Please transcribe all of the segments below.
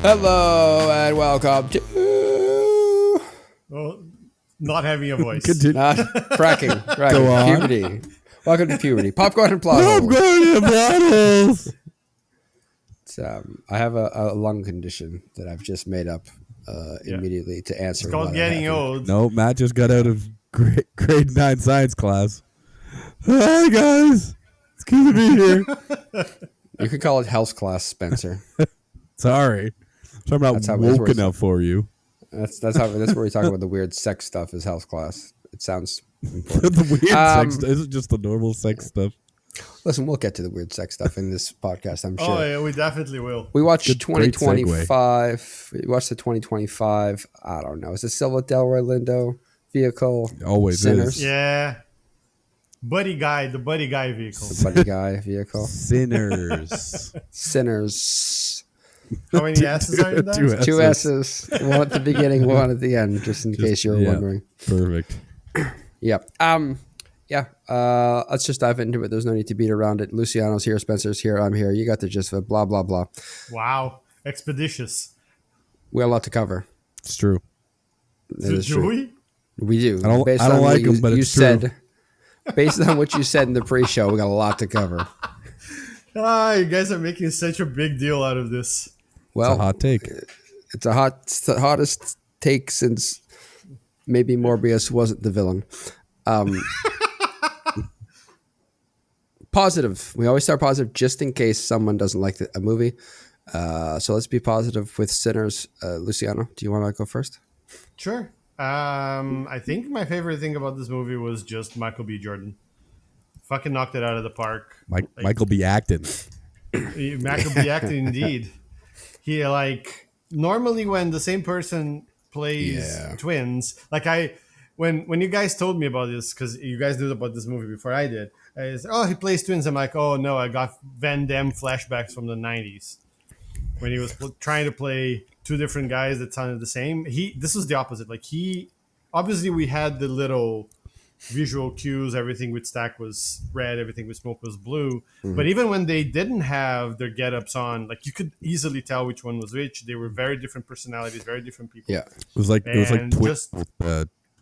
Hello and welcome to Not having a voice. not cracking Go on. puberty. Welcome to puberty. Popcorn and plot holes. Popcorn and bottles. I have a lung condition that I've just made up immediately to answer. It's called getting old. No, Matt just got out of grade 9 science class. Hi, guys. It's good to be here. You could call it health class, Spencer. Sorry. So I'm not That's how this woke works. enough for you. That's where we talk about the weird sex stuff is health class. It sounds important. The weird sex stuff. Isn't just the normal sex stuff. Listen, we'll get to the weird sex stuff in this podcast, I'm sure. Oh, yeah, we definitely will. We watched Great 2025. We watched the 2025. I don't know. Is it Silva Delroy Lindo vehicle? Always Sinners? is. Yeah. The buddy guy vehicle. The buddy guy vehicle. Sinners. Sinners. How many asses are in that? Two S's. One at the beginning, one at the end, just in case you were wondering. Perfect. Yep. Let's just dive into it. There's no need to beat around it. Luciano's here, Spencer's here, I'm here. You got the gist of it. Blah, blah, blah. Wow. Expeditious. We have a lot to cover. It's true. It is Do true. we? We do. I don't on like what them, but you it's true. said. Based on what you said in the pre-show, we got a lot to cover. You guys are making such a big deal out of this. Well, It's a hot take. It's the hottest take since maybe Morbius wasn't the villain. Positive. We always start positive just in case someone doesn't like a movie. So let's be positive with Sinners. Luciano, do you want to go first? Sure. I think my favorite thing about this movie was just Michael B. Jordan. Fucking knocked it out of the park. Michael B. Acton. Michael B. acting indeed. He normally when the same person plays twins, when you guys told me about this, because you guys knew about this movie before I did. I said, he plays twins. I'm like, oh no, I got Van Damme flashbacks from the 90s when he was trying to play two different guys that sounded the same. This was the opposite. Obviously we had the little visual cues. Everything with Stack was red, everything with Smoke was blue. Mm-hmm. But even when they didn't have their get-ups on, you could easily tell which one was which. They were very different personalities, very different people. Yeah, It was like twins with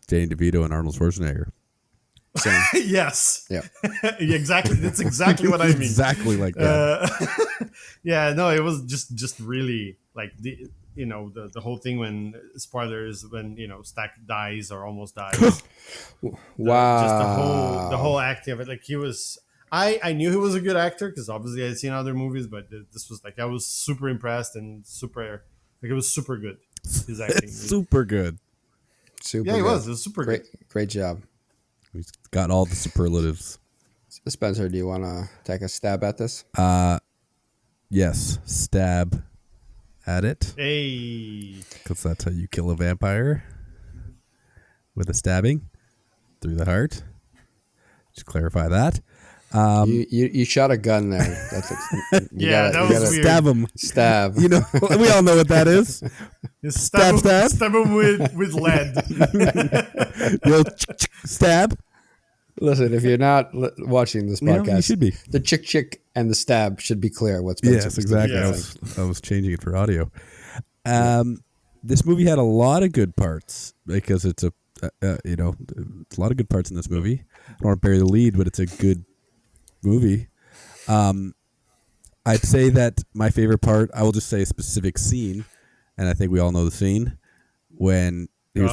Danny DeVito and Arnold Schwarzenegger. same. Yes. Yeah. Exactly. That's exactly what I mean. Exactly like that. It was just really the whole thing when spoilers when Stack dies or almost dies. Wow. Just the whole acting of it. He was. I knew he was a good actor because obviously I'd seen other movies, but this was I was super impressed and super it was super good. His acting. Super good. Super. Yeah, good. It was super great. good. Great job. He's got all the superlatives. Spencer, do you want to take a stab at this? Yes. Stab at it. Hey. Because that's how you kill a vampire. With a stabbing. Through the heart. Just clarify that. You shot a gun there. That's That was weird. Stab him. Stab. We all know what that is. Stab him with lead. Stab. Listen, if you're not watching this podcast, you should be. The chick and the stab should be clear. What's Spencer Yes, exactly. Yes. I was changing it for audio. This movie had a lot of good parts because it's a lot of good parts in this movie. I don't want to bury the lead, but it's a good movie. I'd say that my favorite part, I will just say a specific scene, and I think we all know the scene, when he was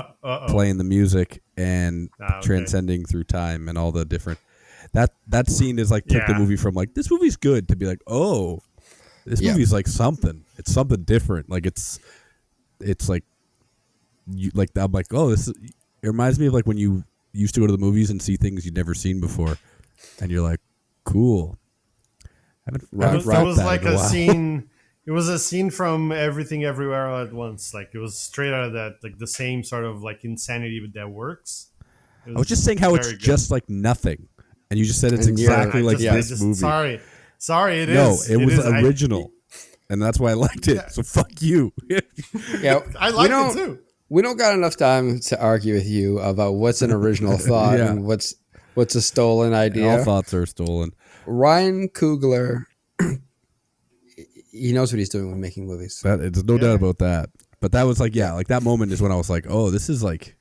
playing the music and transcending through time and all the different... That scene is took the movie from this movie's good to be this movie's something. It's something different. It's like you I'm this is, it reminds me of when you used to go to the movies and see things you'd never seen before, and you're like, cool. It was like a scene. It was a scene from Everything Everywhere All at Once. It was straight out of that, the same sort of insanity that works. I was just saying how it's good. Just like nothing, and you just said it's exactly this movie. Sorry, it is. No, it was is. original, and that's why I liked it. So fuck you. I liked it too. We don't got enough time to argue with you about what's an original thought and what's a stolen idea. All thoughts are stolen. Ryan Coogler he knows what he's doing when making movies. There's no doubt about that. But that was like, like that moment is when I was like, oh, this is like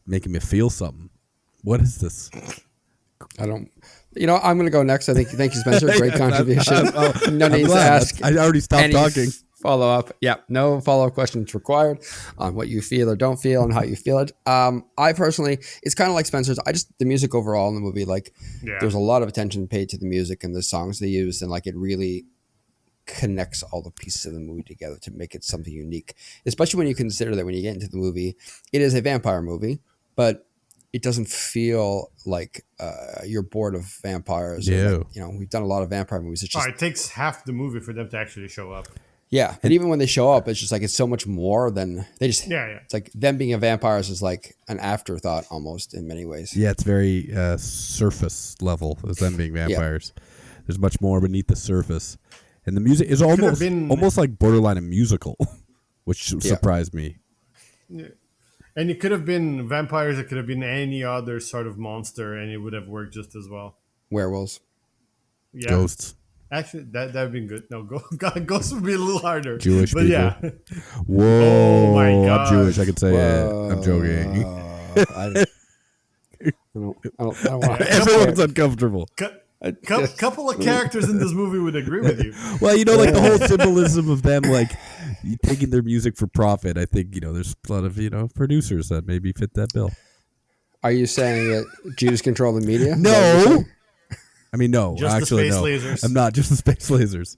making me feel something. What is this? I don't. I'm going to go next. Thank you, Spencer. Great contribution. No need to ask. I already stopped talking. Follow up. Yeah, no follow up questions required on what you feel or don't feel and how you feel it. I personally, it's kind of like Spencer's. The music overall in the movie, like, there's a lot of attention paid to the music and the songs they use, and like it really connects all the pieces of the movie together to make it something unique. Especially when you consider that when you get into the movie, it is a vampire movie, but it doesn't feel like you're bored of vampires. Yeah. Like, we've done a lot of vampire movies. It's just it takes half the movie for them to actually show up. Yeah, and even when they show up, it's just like it's so much more than they just. Yeah. It's like them being a vampires is like an afterthought almost in many ways. Yeah, it's very surface level as them being vampires. Yeah. There's much more beneath the surface, and the music is almost like borderline a musical, which surprised me. Yeah. And it could have been vampires. It could have been any other sort of monster, and it would have worked just as well. Werewolves, ghosts. Actually, that would have been good. No, ghosts would be a little harder. Jewish but people. Yeah. Whoa. Oh my God. I'm Jewish. I can say it. I'm joking. I don't want to. Everyone's uncomfortable. Couple of characters in this movie would agree with you. Well, like the whole symbolism of them, like taking their music for profit. I think there's a lot of producers that maybe fit that bill. Are you saying that Jews control the media? No. I mean, no. Just actually, the space no. lasers. I'm not just the space lasers.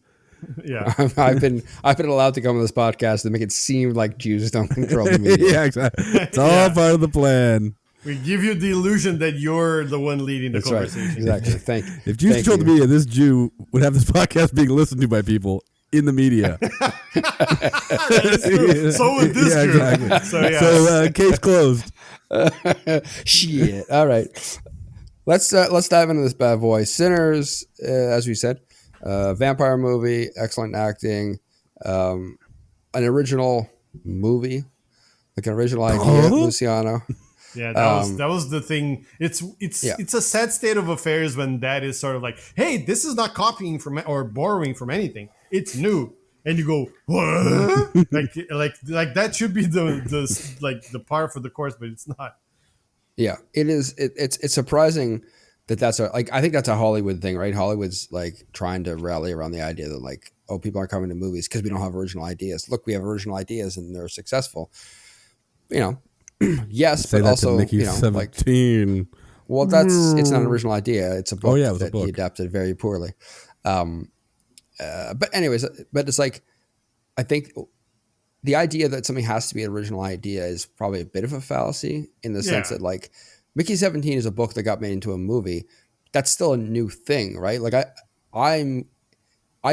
Yeah, I've been allowed to come on this podcast to make it seem like Jews don't control the media. Yeah, exactly. It's all part of the plan. We give you the illusion that you're the one leading the conversation. Right. Exactly. Thank you. If Jews controlled the media, this Jew would have this podcast being listened to by people in the media. So would this Jew. Exactly. So case closed. Shit. All right. Let's dive into this bad boy. Sinners, as we said, vampire movie, excellent acting, an original movie, like an original idea, Luciano. Yeah, that was the thing. It's a sad state of affairs when that is sort of like, hey, this is not copying from or borrowing from anything. It's new, and you go, what? like that should be the par for the course, but it's not. Yeah, it is. It's surprising that's I think that's a Hollywood thing, right? Hollywood's like trying to rally around the idea that like, oh, people aren't coming to movies because we don't have original ideas. Look, we have original ideas and they're successful. Yes, say but that also to Mickey 17. Like, well, it's not an original idea. It's a book that he adapted very poorly. But anyways, it's like I think the idea that something has to be an original idea is probably a bit of a fallacy in the sense that like Mickey 17 is a book that got made into a movie. That's still a new thing, right? Like I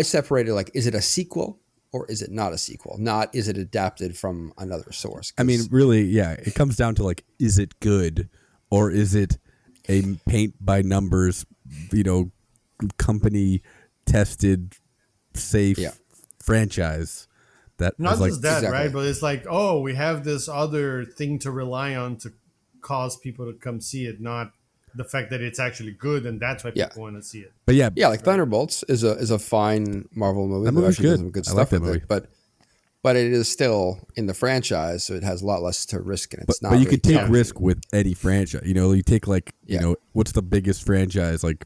separated like, is it a sequel or is it not a sequel? Not is it adapted from another source? I mean, really, yeah, it comes down to like, is it good or is it a paint by numbers, company tested, safe franchise? That not like, just that, exactly. Right? But it's like, oh, we have this other thing to rely on to cause people to come see it, not the fact that it's actually good and that's why people want to see it. But yeah, like Thunderbolts is a fine Marvel movie. That movie's good. Some good I stuff like that with movie. It, but it is still in the franchise, so it has a lot less to risk, and it's not. But you could take risk with any franchise. You take like what's the biggest franchise like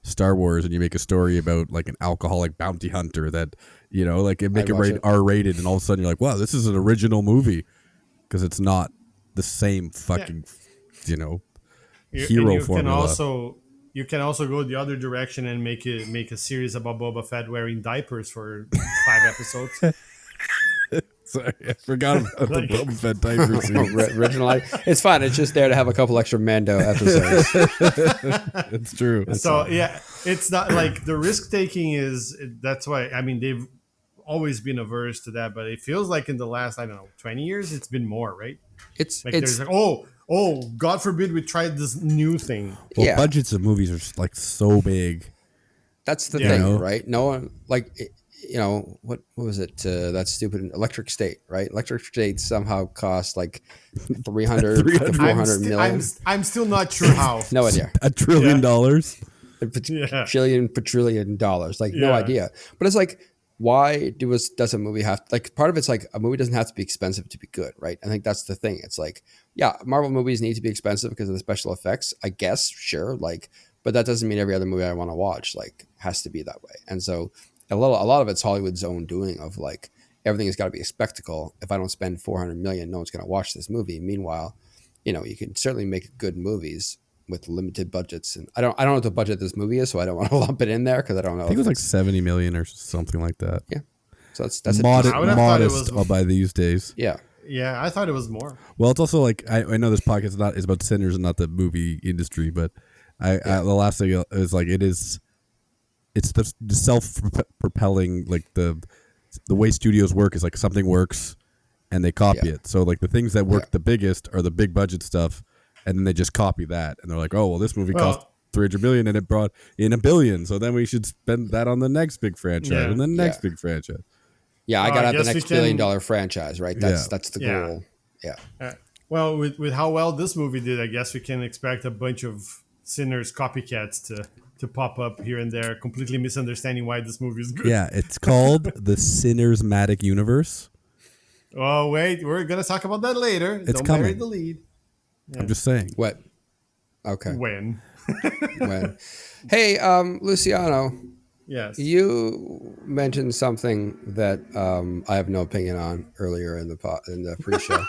Star Wars, and you make a story about like an alcoholic bounty hunter that like it make it R-rated, and all of a sudden you're like, wow, this is an original movie because it's not the same fucking hero formula. You can also go the other direction and make a series about Boba Fett wearing diapers for 5 episodes. Sorry, I forgot about the Boba Fett diaper series. Original, it's fine. It's just there to have a couple extra Mando episodes. It's true. It's not like the risk taking is. That's why they've always been averse to that, but it feels like in the last 20 years it's been more, right? It's there's like God forbid we tried this new thing. Well, budgets of movies are like so big. That's the thing, right? No one what was it? That stupid Electric State, right? Electric State somehow cost like 300 to 400 million. I'm still not sure how. No idea. $1 trillion. Quadrillion dollars. Like no idea. But it's like why does a movie have like part of it's like a movie doesn't have to be expensive to be good, right? I think that's the thing. It's like, yeah, Marvel movies need to be expensive because of the special effects, I guess, sure, like, but that doesn't mean every other movie I want to watch like has to be that way. And so a lot of it's Hollywood's own doing of like everything has got to be a spectacle. If I don't spend 400 million, no one's going to watch this movie. Meanwhile, you can certainly make good movies with limited budgets, and I don't know what the budget of this movie is, so I don't want to lump it in there because I don't know. I think it was like 70 million or something like that. Yeah, so that's modest by these days. Yeah, I thought it was more. Well, it's also like I know this podcast is about sinners and not the movie industry, but the last thing is like it's the self-propelling, like the way studios work is like something works and they copy it. So like the things that work the biggest are the big budget stuff. And then they just copy that, and they're like, "Oh, well, this movie cost 300 million, and it brought in $1 billion. So then we should spend that on the next big franchise, and the next big franchise." Yeah, I gotta have the next $1 billion franchise, right? That's the goal. Yeah. Well, with how well this movie did, I guess we can expect a bunch of Sinners copycats to pop up here and there, completely misunderstanding why this movie is good. Yeah, it's called the Sinners-matic universe. Oh wait, we're gonna talk about that later. Don't coming. bury the lead. Yeah. I'm just saying. What? Okay. When? Hey, Luciano. Yes. You mentioned something that I have no opinion on earlier in the pre-show,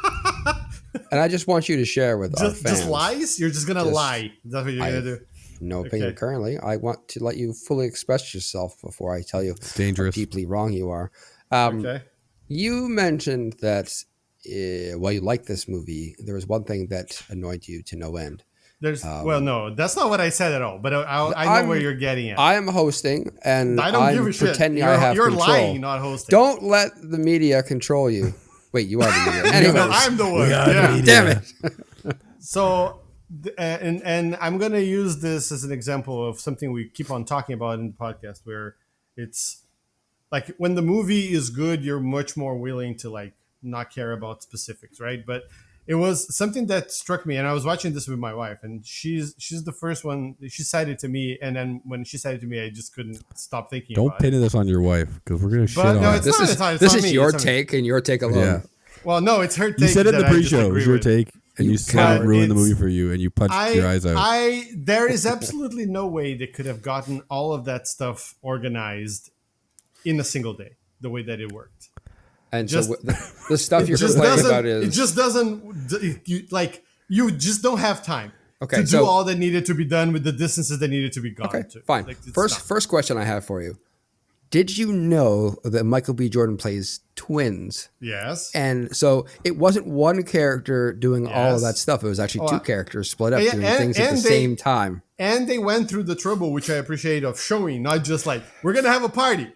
and I just want you to share with our fans. Just lies? You're just gonna lie? That's what you're gonna do? No opinion currently. I want to let you fully express yourself before I tell you how deeply wrong you are. Okay. You mentioned that. While you like this movie, there was one thing that annoyed you to no end. No, that's not what I said at all. But I know where you're getting at. I am hosting, and I don't give a shit. I have you're control. Lying, not hosting. Don't let the media control you. Wait, you are the media. Anyways, I'm the one. Yeah. Damn it. So, and I'm gonna use this as an example of something we keep on talking about in the podcast, where it's like when the movie is good, you're much more willing to like not care about specifics, right? But it was something that struck me, and I was watching this with my wife, and she's the first one. She said it to me, and then when she said it to me, I just couldn't stop thinking. Don't pin this on your wife because we're gonna shit on no, it. This is your take and your take alone. Yeah. Well, no, it's her take. You said it in the pre-show. It was your take, and you said it ruined the movie for you, and you punched your eyes out. There is absolutely no way they could have gotten all of that stuff organized in a single day, the way that it worked. And so the stuff you're complaining about is... It just doesn't... You just don't have time to do all that needed to be done with the distances that needed to be gone. Okay, to. fine. First question I have for you. Did you know that Michael B. Jordan plays twins? Yes. And so it wasn't one character doing all of that stuff. It was actually two characters split up doing things at the same time. And they went through the trouble, which I appreciate, of showing, not just like, we're going to have a party.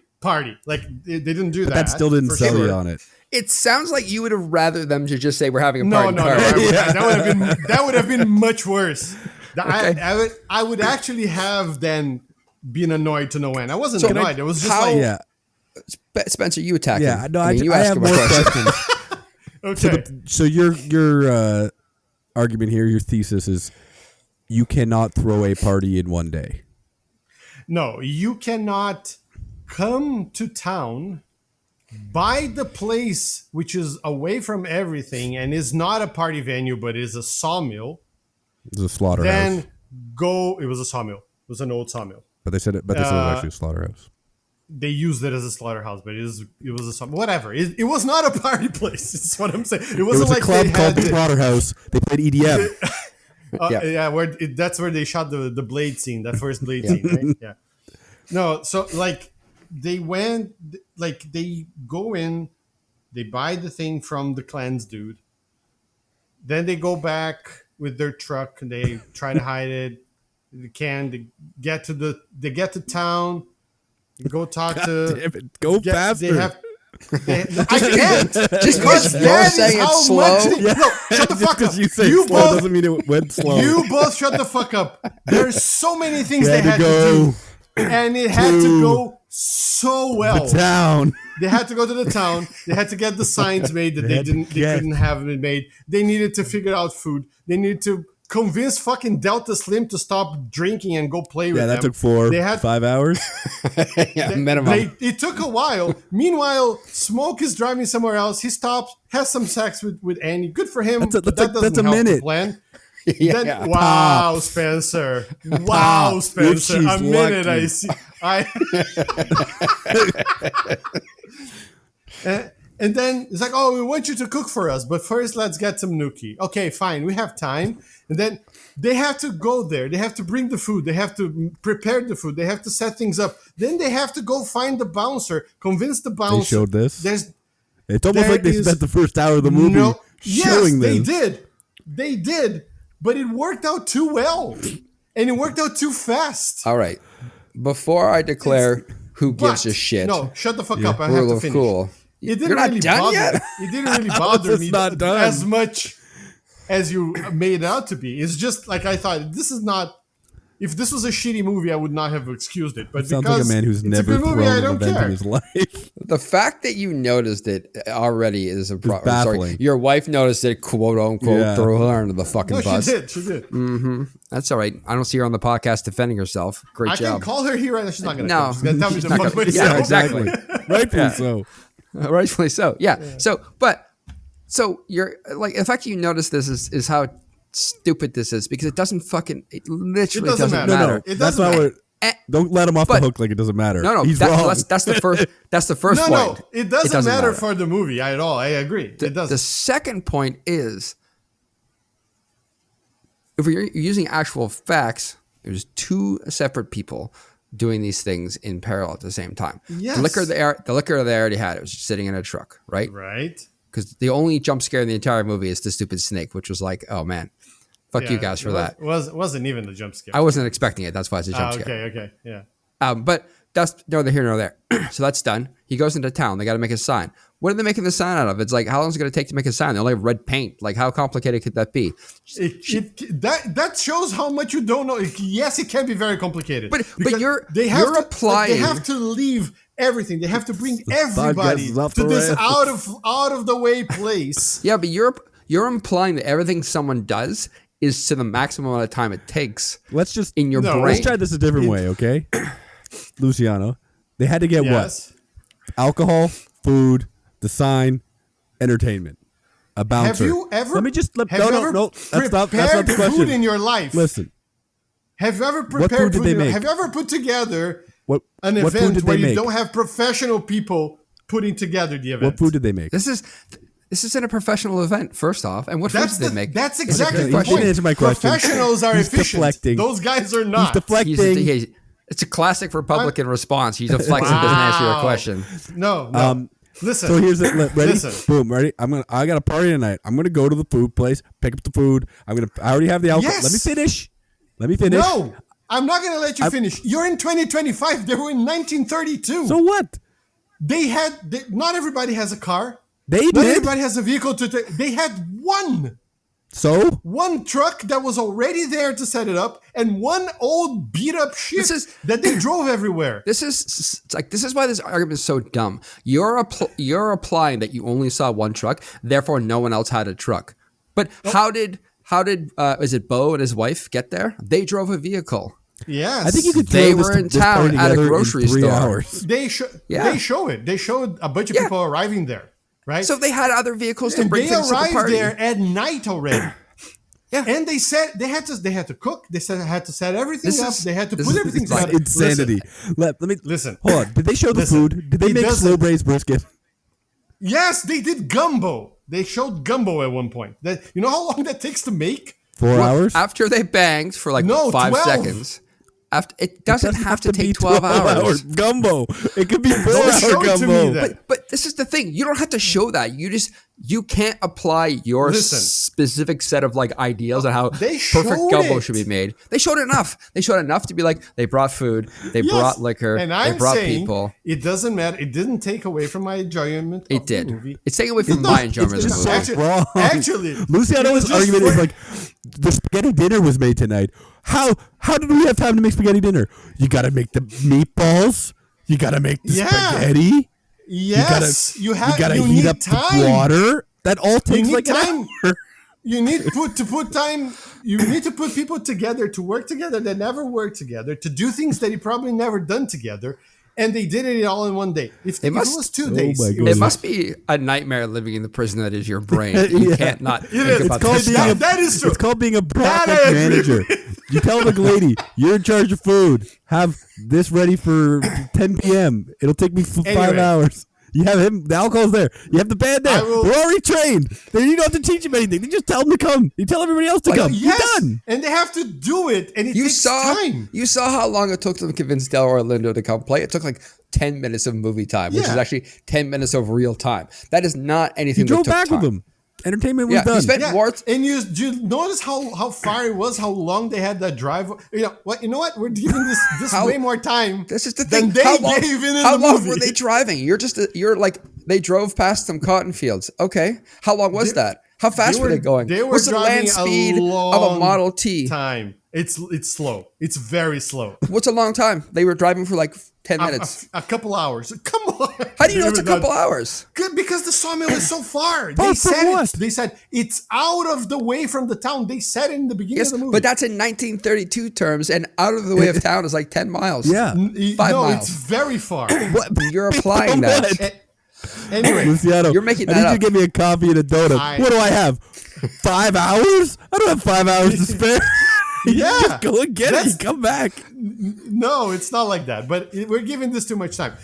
Like they didn't do that. That still didn't sell you on it. It sounds like you would have rather them to just say we're having a party. No. That would have been much worse. Okay. I would actually have then been annoyed to no end. I wasn't annoyed. It was just Spencer, you attack him. Yeah, no, I have more questions. Okay. So your argument here, your thesis is you cannot throw a party in one day. No, you cannot come to town, buy the place which is away from everything and is not a party venue but is a sawmill. It was a slaughterhouse. Then go. It was a sawmill. It was an old sawmill. But they said it. But they said it was actually a slaughterhouse. They used it as a slaughterhouse, but it was a sawmill. Whatever. It was not a party place. That's what I'm saying. It wasn't like a club called the Slaughterhouse. They played EDM. That's where they shot the blade scene. That first blade scene, right? Yeah. No, so like. They went, like, they go in, they buy the thing from the Clans dude. Then they go back with their truck and they try to hide it. They get to town, go talk to. Go faster. I can't. Just because you're saying it's slow. Shut the fuck up. You say slow doesn't mean it went slow. You both shut the fuck up. There's so many things they had to do. And it had to go so well. The town. They had to go to the town. They had to get the signs made that they couldn't have it made. They needed to figure out food. They needed to convince fucking Delta Slim to stop drinking and go play with them. Yeah, that took 5 hours. Minimum. It took a while. Meanwhile, Smoke is driving somewhere else. He stops, has some sex with Annie. Good for him. That's a minute. Plan. Yeah. Then, wow, Spencer. Wow, Spencer. A minute, lucky. I see. And then it's like, oh, we want you to cook for us, but first let's get some gnocchi. Okay, fine, we have time. And then they have to go there. They have to bring the food. They have to prepare the food. They have to set things up. Then they have to go find the bouncer, convince the bouncer. They showed this? It's almost there like they spent the first hour of the movie showing this. They did. But it worked out too well. And it worked out too fast. All right. Before I declare who gives a shit. No, shut the fuck up. I have to finish. Cool. It didn't You're not really done bother, yet? It didn't really bother me not as much as you made it out to be. It's just like I thought, this is not... If this was a shitty movie, I would not have excused it. But sounds like a man who's never thrown an event in his life. The fact that you noticed it already is a problem. Baffling. Your wife noticed it, quote unquote, threw her under the fucking bus. She did. Mm-hmm. That's all right. I don't see her on the podcast defending herself. Great job. I can call her here right now. She's not going to come. She's going to tell me to fuck myself. Yeah, exactly. Rightfully so. Rightfully so. Yeah. So you're like, the fact that you notice this is how stupid this is, because it literally doesn't matter. No. That's why we're... Don't let him off the hook like it doesn't matter. No, he's wrong. That's the first. That's the first point. No, it doesn't matter for the movie at all. I agree. It doesn't. The second point is, if you're using actual facts, there's two separate people doing these things in parallel at the same time. Yes. The liquor they already had. It was just sitting in a truck, right? Right. Because the only jump scare in the entire movie is the stupid snake, which was like, oh man. Fuck you guys for that. It wasn't even the jump scare. I wasn't expecting it. That's why it's a jump scare. Okay, yeah. But that's neither here nor there. So that's done. He goes into town. They got to make a sign. What are they making the sign out of? It's like, how long is it going to take to make a sign? They only have red paint. Like, how complicated could that be? That shows how much you don't know. Yes, it can be very complicated. But they have to leave everything. They have to bring everybody to this out of the way place. Yeah, but you're implying that everything someone does is to the maximum amount of time it takes. Let's just in your brain. Let's try this a different way, okay? Luciano, they had to get what? Alcohol, food, the sign, entertainment, a bouncer. Have you ever? Let me just no. That's not the question. Food in your life. Listen. Have you ever prepared what food did they make? Have you ever put together an what event where you don't have professional people putting together the event? What food did they make? This isn't a professional event, first off. And what food did they make? That's exactly the point. He didn't answer my question. Professionals are efficient. Deflecting. Those guys are not. He's deflecting. It's a classic Republican response. He deflects and doesn't answer your question. No. Listen. So here's it. Ready? Boom. Ready? I got a party tonight. I'm gonna go to the food place, pick up the food. I already have the alcohol. Yes. Let me finish. No, I'm not gonna let you finish. You're in 2025. They were in 1932. So what? Not everybody has a car. Not everybody has a vehicle to take. They had one. So? One truck that was already there to set it up, and one old beat up shit that they drove everywhere. This is why this argument is so dumb. You're applying that you only saw one truck, therefore no one else had a truck. But how did is it Bo and his wife get there? They drove a vehicle. Yes. I think you could. They were in town at a grocery store. Hours. They show it. They showed a bunch of people arriving there. Right? So they had other vehicles to bring things to the party. They arrived there at night already. Yeah. And they said they had to cook. They said they had to set everything up. They had to put everything together. Insanity. Let me listen. Hold on. Did they show the food? Did they make slow braised brisket? Yes, they did gumbo. They showed gumbo at one point. You know how long that takes to make? 4 hours? After they banged for 5 12 seconds. It doesn't have to take 12 hours. Gumbo. It could be 4 hour gumbo. But this is the thing. You don't have to show that. You can't apply your specific set of ideals on how perfect gumbo should be made. They showed enough. They showed enough to be like, they brought food, they brought liquor, they brought people. It doesn't matter. It didn't take away from my enjoyment of the movie. It's taking away from my enjoyment of the movie. Actually, Luciano's argument is the spaghetti dinner was made tonight. How did we have time to make spaghetti dinner? You got to make the meatballs. You got to make the spaghetti. Yes, you got to heat up the water. That all takes an hour. You need to put time. You need to put people together to work together that never worked together, to do things that you probably never done together, and they did it all in one day. If it was 2 days, it must be a nightmare living in the prison that is your brain. You can't not think about this stuff. That is true. It's called being a project manager. You tell the lady, you're in charge of food. Have this ready for 10 p.m. It'll take me 5 hours. You have him. The alcohol's there. You have the band there. They're already trained. You don't have to teach them anything. They just tell them to come. You tell everybody else to come. Yes, you're done. And they have to do it. And it takes time. You saw how long it took them to convince Delroy Lindo to come play. It took like 10 minutes of movie time, which is actually 10 minutes of real time. That is not anything. You drove back with them. Entertainment was done. You spent more and you notice how far it was, how long they had that drive. You know what? We're giving this way more time. This is the thing. Than they gave in how the long movie. were they driving? You're like they drove past some cotton fields. Okay, how long was that? How fast were they going? They were What's the driving land speed of a Model T? Time. It's slow. It's very slow. What's a long time? They were driving for like 10 minutes. A couple hours. Come on. How do you know it's a couple hours? Good, because the sawmill is so far. They said it's out of the way from the town. They said it in the beginning of the movie. But that's in 1932 terms, and out of the way of town is like 10 miles. Yeah. 5 miles. It's very far. You're applying that. Anyway, Luciano, you're making that I need up. you to give me a coffee and a donut. What do I have? 5 hours? I don't have 5 hours to spare. Just go and get it. You come back. No, it's not like that. But we're giving this too much time.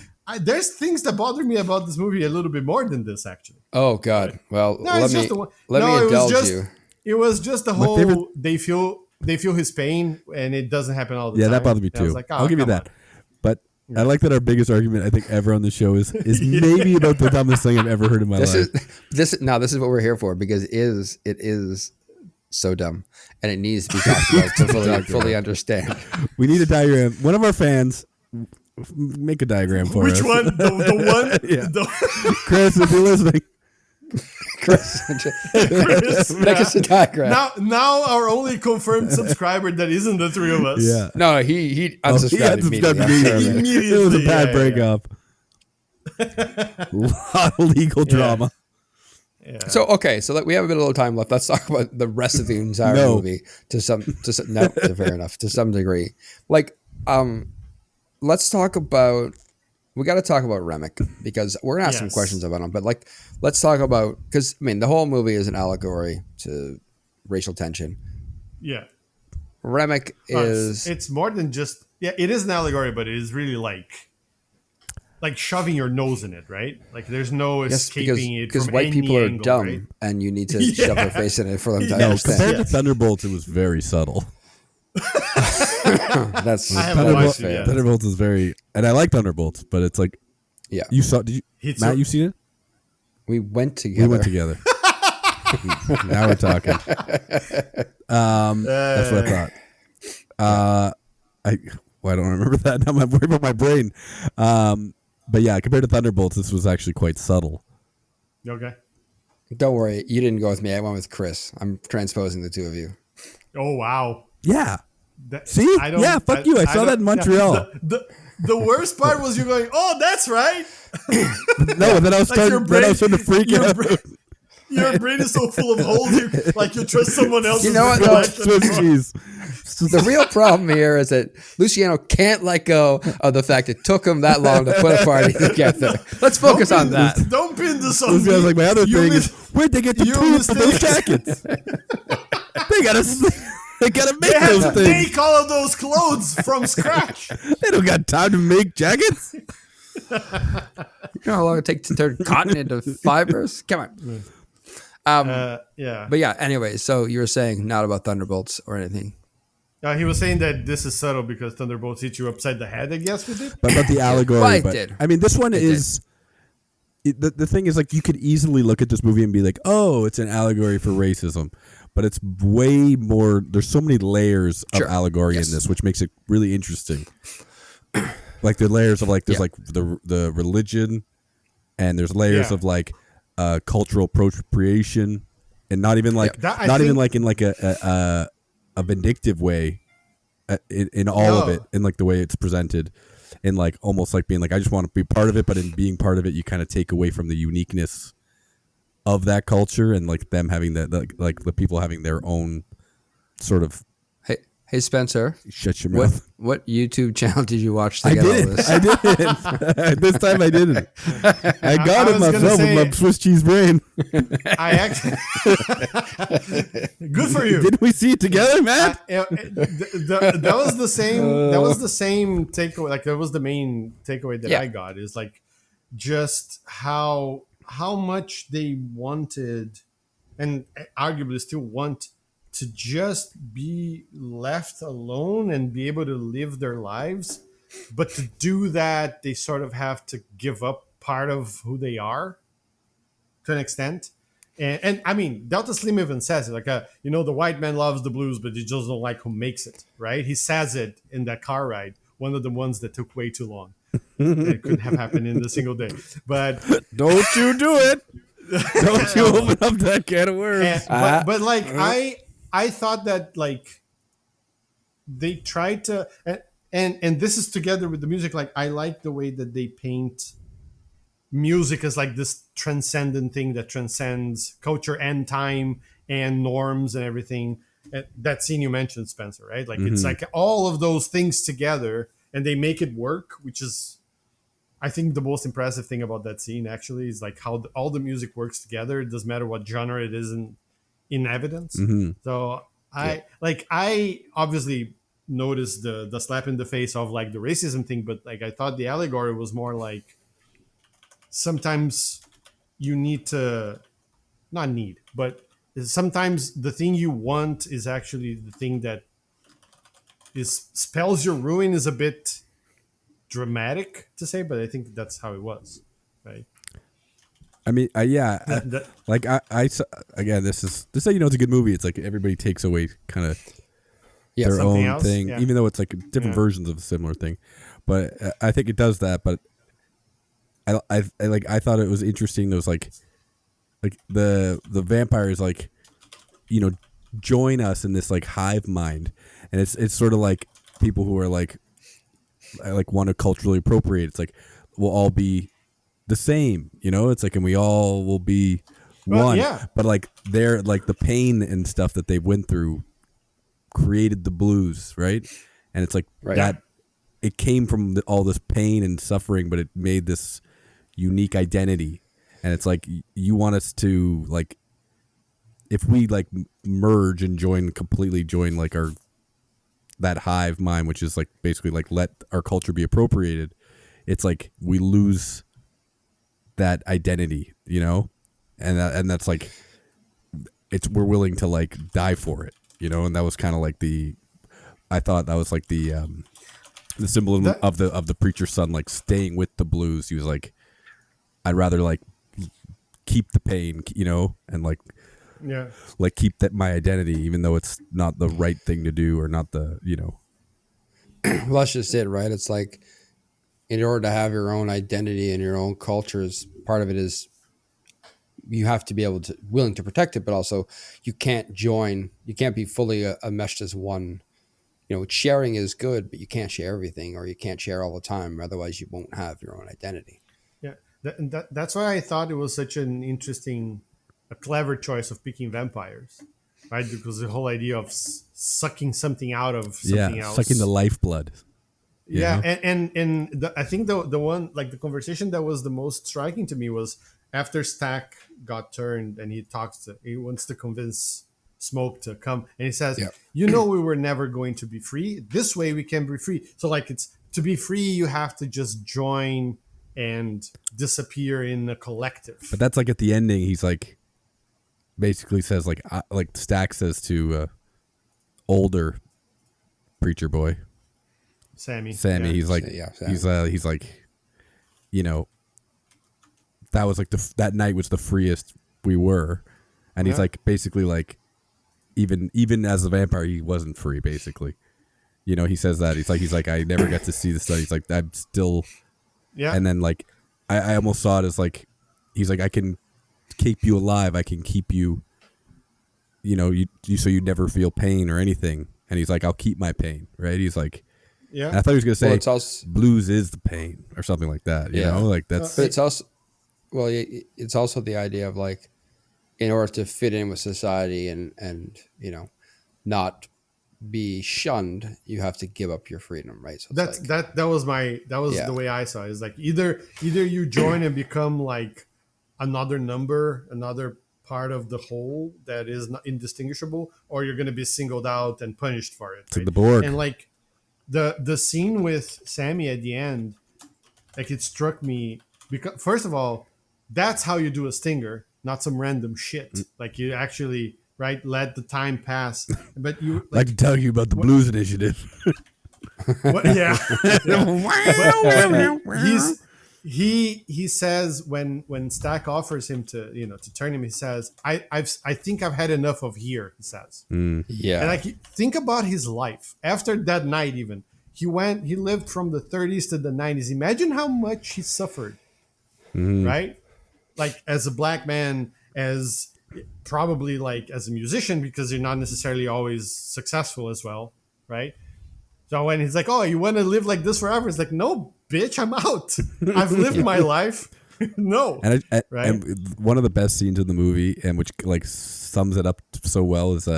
There's things that bother me about this movie a little bit more than this, actually. Oh God! Well, let me indulge you. It was just the whole they feel his pain, and it doesn't happen all the time. Yeah, that bothered me too. Like, I'll give you that. But I like that our biggest argument I think ever on the show is maybe about the dumbest thing I've ever heard in my life. This is what we're here for, because it is so dumb, and it needs to be talked about to fully understand. We need a diagram. One of our fans, make a diagram for us. Which one? The one? Yeah. Chris, if you're listening. Chris, make us a diagram. Now our only confirmed subscriber that isn't the three of us. Yeah. No, he unsubscribed immediately. It was a bad breakup. A lot of legal drama. Yeah. So we have a bit of time left. Let's talk about the rest of the entire movie fair enough, to some degree. Like, let's talk about. We got to talk about Remick, because we're gonna ask some questions about him. But like, let's talk about, because I mean, the whole movie is an allegory to racial tension. Yeah, Remick is. It's more than just. Yeah, it is an allegory, but it is really like shoving your nose in it, right? Like there's no escaping it. Because white people are dumb, right? and you need to shove their face in it for them to understand. Compared to Thunderbolts, it was very subtle. That's Thunderbolts is very, and I like Thunderbolts, but it's like, you saw? Did you, Matt? You seen it? We went together. Now we're talking. That's what I thought. I don't remember that. Now I'm worried about my brain. But yeah, compared to Thunderbolts, this was actually quite subtle. Okay. Don't worry, you didn't go with me. I went with Chris. I'm transposing the two of you. Oh wow. Yeah. See? Yeah, fuck you. I saw that in Montreal. The worst part was you going, oh, that's right. No, and then I was starting to freak out. Your brain is so full of holes, you trust someone else. You know what? The real problem here is that Luciano can't let go of the fact it took him that long to put a party together. Let's focus on that. Don't pin this on me. Like, my other thing is, where'd they get the tools for those jackets? They gotta make those things. They make all of those clothes from scratch. They don't got time to make jackets. You know how long it takes to turn cotton into fibers? Come on. Yeah. But yeah, anyway, so you were saying not about Thunderbolts or anything. He was saying that this is subtle because Thunderbolts hit you upside the head, I guess, with it. But about the allegory. Well, it did. I mean, this one is... The thing is, like, you could easily look at this movie and be like, oh, it's an allegory for racism. But it's way more... There's so many layers of allegory in this, which makes it really interesting. Like, the layers of, like, there's, like, the religion, and there's layers of, like, cultural appropriation, and not even, like... even, like, in, like, a vindictive way in all of it, in, like, the way it's presented. And like almost like being like, I just want to be part of it, but in being part of it, you kind of take away from the uniqueness of that culture and like them having like the people having their own sort of. Hey Spencer, shut your mouth. What YouTube channel did you watch to get all this? I didn't. This time I didn't. I got it myself with my Swiss cheese brain. I actually good for you. Didn't we see it together, man? That was the same. That was the same takeaway. Like that was the main takeaway that I got is like just how much they wanted, and arguably still want, to just be left alone and be able to live their lives. But to do that, they sort of have to give up part of who they are to an extent. And I mean, Delta Slim even says it, like, the white man loves the blues, but he just don't like who makes it, right? He says it in that car ride, one of the ones that took way too long. It couldn't have happened in a single day. But don't you do it. Don't you open up that can of worms. But like, I thought that like they tried to, and this is together with the music. Like I like the way that they paint music as like this transcendent thing that transcends culture and time and norms and everything. That scene you mentioned, Spencer, right? Like it's like all of those things together, and they make it work, which is, I think, the most impressive thing about that scene. Actually, is like how all the music works together. It doesn't matter what genre it is in evidence. So I obviously noticed the slap in the face of like the racism thing, but like I thought the allegory was more like sometimes you need to not need, but sometimes the thing you want is actually the thing that spells your ruin. Is a bit dramatic to say, but I think that's how it was, right? I mean, like I again, this is how you know it's a good movie. It's like everybody takes away kind of their own thing, even though it's like different versions of a similar thing. But I think it does that. But I thought it was interesting. There was like the vampires like, join us in this like hive mind, and it's sort of like people who are like want to culturally appropriate. It's like we'll all be the same, it's like, and we all will be one. But like they're like the pain and stuff that they went through created the blues, right? And it's like that it came from all this pain and suffering, but it made this unique identity. And it's like you want us to like, if we like merge and completely join like that hive mind, which is like basically like let our culture be appropriated, it's like we lose that identity, and that's like we're willing to like die for it, and that was kind of like I thought that was like the symbolism of the preacher's son like staying with the blues. He was like, I'd rather like keep the pain, and like keep that my identity, even though it's not the right thing to do or not the Well, that's just it, right? It's like, in order to have your own identity and your own cultures, part of it is you have to be willing to protect it, but also you can't be fully meshed as one. Sharing is good, but you can't share everything, or you can't share all the time. Otherwise you won't have your own identity. Yeah. That's why I thought it was such an interesting, a clever choice of picking vampires, right? Because the whole idea of sucking something out of something else. Sucking the lifeblood. Yeah, and I think the one, like the conversation that was the most striking to me was after Stack got turned and he wants to convince Smoke to come, and he says, we were never going to be free. This way we can be free. So like, it's to be free, you have to just join and disappear in a collective. But that's like at the ending, he's like basically says like Stack says to older preacher boy. Sammy. He's like, Sammy. He's like, that was like that night was the freest we were, and he's like basically like, even as a vampire, he wasn't free. Basically, he says that he's like I never got to see the sun. He's like I'm still, and then like I almost saw it as like he's like I can keep you alive. I can keep you, you so you never feel pain or anything. And he's like I'll keep my pain, right? He's like. Yeah, and I thought he was going to say blues is the pain or something like that. You know, like that's. But it's also, it's also the idea of like, in order to fit in with society and not be shunned, you have to give up your freedom, right? So that was the way I saw it. It's like either you join and become like another number, another part of the whole that is not indistinguishable, or you're going to be singled out and punished for it. Right? The Borg. And like the scene with Sammy at the end, like it struck me because first of all, that's how you do a stinger, not some random shit. Like you actually let the time pass. But you like, like to tell you about the Blues Initiative. Yeah. He says when Stack offers him to turn him, he says, I think I've had enough of here, he says. Yeah. And like think about his life. After that night even, he lived from the 30s to the 90s. Imagine how much he suffered. Right? Like as a black man, as probably like as a musician, because you're not necessarily always successful as well, right? So when he's like, "Oh, you want to live like this forever?" It's like, "No, bitch, I'm out. I've lived my life." No, right? And one of the best scenes in the movie, and which like sums it up so well, is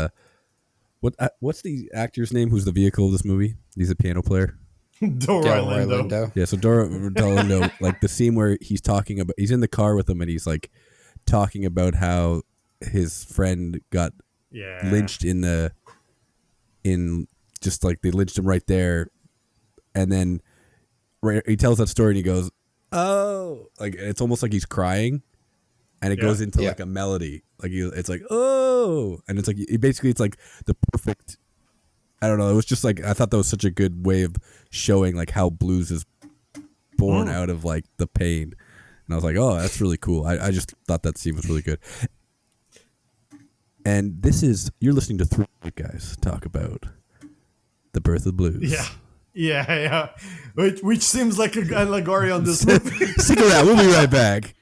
what's the actor's name? Who's the vehicle of this movie? He's a piano player. Delroy Lindo. Yeah, so Delroy Lindo, like the scene where he's in the car with him, and he's like talking about how his friend got lynched just like they lynched him right there, and then he tells that story and he goes, "Oh," like it's almost like he's crying, and it goes into like a melody, like it's like "Oh," and it's like it's like the perfect. I don't know. It was just like I thought that was such a good way of showing like how blues is born out of like the pain, and I was like, "Oh, that's really cool." I just thought that scene was really good. And you're listening to three guys talk about the birth of blues. Yeah. Which seems like an allegory on this movie. Stick around. We'll be right back.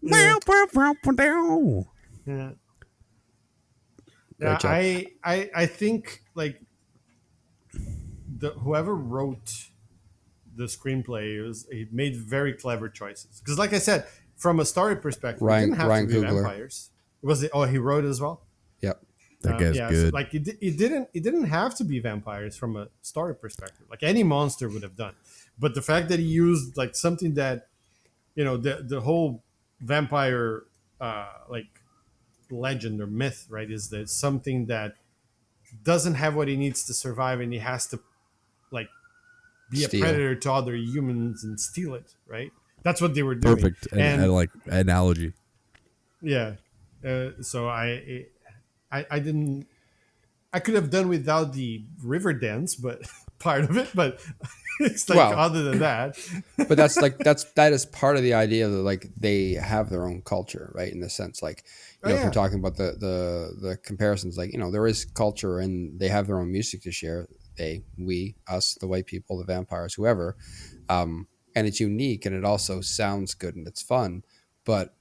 Yeah. I think like whoever wrote the screenplay he made very clever choices. Because like I said, from a story perspective, it didn't have to be vampires. Was it? Oh, he wrote it as well. Yep. That guy's good. So, like it didn't have to be vampires from a story perspective. Like any monster would have done, but the fact that he used like something that, the whole vampire like legend or myth, right, is that something that doesn't have what he needs to survive, and he has to like be a predator to other humans and steal it. Right. That's what they were doing. Perfect and like analogy. Yeah. So I didn't. I could have done without the river dance, but part of it. But it's like other than that. But that is part of the idea that like they have their own culture, right? In the sense, like if we're talking about the comparisons, like there is culture and they have their own music to share. We, us, the white people, the vampires, whoever, and it's unique and it also sounds good and it's fun, but.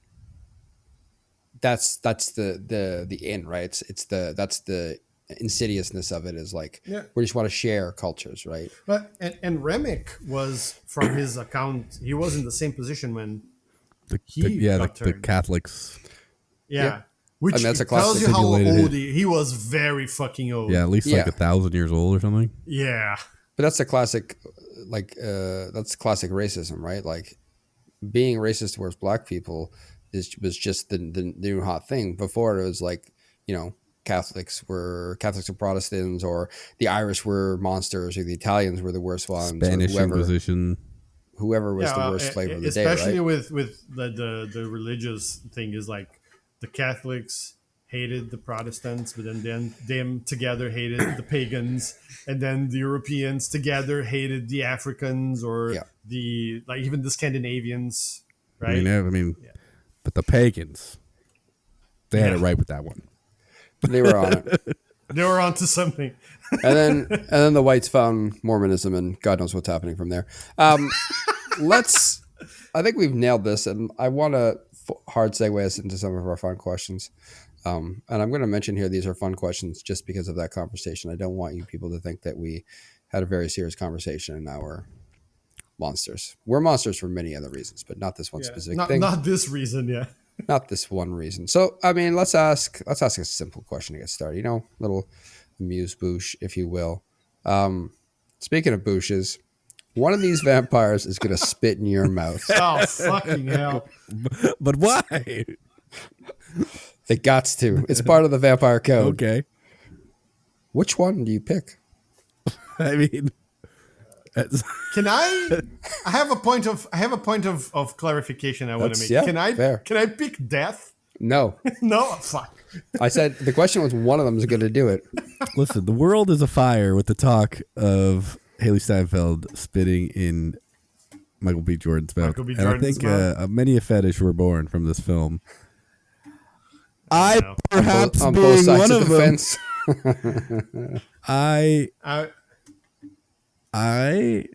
That's the in, right? That's the insidiousness of it is like we just want to share cultures, right? But and Remick was, from his account, he was in the same position when the Catholics. Yeah. Which that's a tells you how old he was. Very fucking old. Yeah, at least like 1,000 years old or something. Yeah. But that's a classic, that's classic racism, right? Like being racist towards black people was just the new hot thing. Before it was like, Catholics were Protestants, or the Irish were monsters, or the Italians were the worst ones, Spanish Inquisition. Whoever was the worst slave of the day, especially with the religious thing is like the Catholics hated the Protestants, but then them together hated the pagans, and then the Europeans together hated the Africans or even the Scandinavians, right? But the pagans, they had it right with that one. They were on it. They were onto something. and then the whites found Mormonism, and God knows what's happening from there. I think we've nailed this, and I want to hard segue us into some of our fun questions. And I'm going to mention here, these are fun questions just because of that conversation. I don't want you people to think that we had a very serious conversation and now we're monsters. We're monsters for many other reasons, but not this one specific thing. Not this reason, yeah. Not this one reason. So, I mean, let's ask a simple question to get started. You know, little amuse bouche, if you will. Speaking of bouches, one of these vampires is going to spit in your mouth. Oh, fucking hell. But why? It gots to. It's part of the vampire code. Okay. Which one do you pick? I mean, can I have a point of clarification I want to make. Yeah, can I pick death? No. No, fuck. I said the question was one of them is going to do it. Listen, the world is afire with the talk of Haley Steinfeld spitting in Michael B. Jordan's mouth. And I think many a fetish were born from this film. I perhaps on being both sides one of the them. fence. I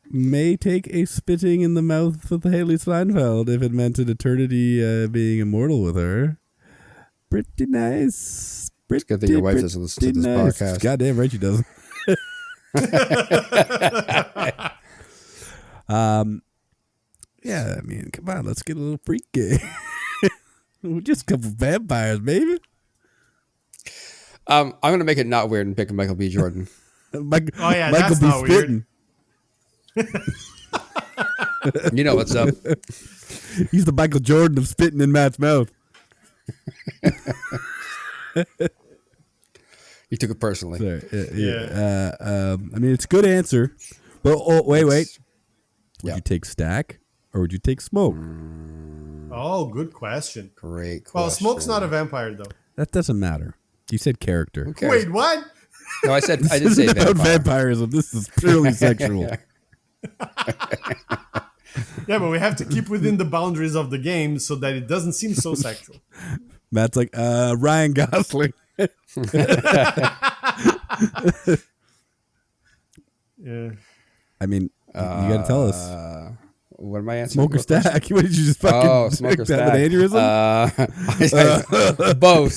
may take a spitting in the mouth with Haley Steinfeld if it meant an eternity being immortal with her. Pretty nice. It's good that your wife doesn't listen to this podcast. Goddamn right she doesn't. Yeah, I mean, come on, let's get a little freaky. We're just a couple vampires, baby. I'm going to make it not weird and pick Michael B. Jordan. Michael that's B. not spitting. You know what's up. He's the Michael Jordan of spitting in Matt's mouth. You took it personally. Sorry, I mean, it's a good answer. But wait. Would you take Stack or would you take Smoke? Oh, good question. Great question. Well, Smoke's not a vampire, though. That doesn't matter. You said character. Wait, what? No, I did say This isn't vampire. about vampirism. This is purely sexual. Yeah, but we have to keep within the boundaries of the game so that it doesn't seem so sexual. Matt's like, Ryan Gosling. Yeah. I mean, you got to tell us. What am I answering? Smoke or Stack? What did you just fucking smoke or have an stack. aneurysm? Both.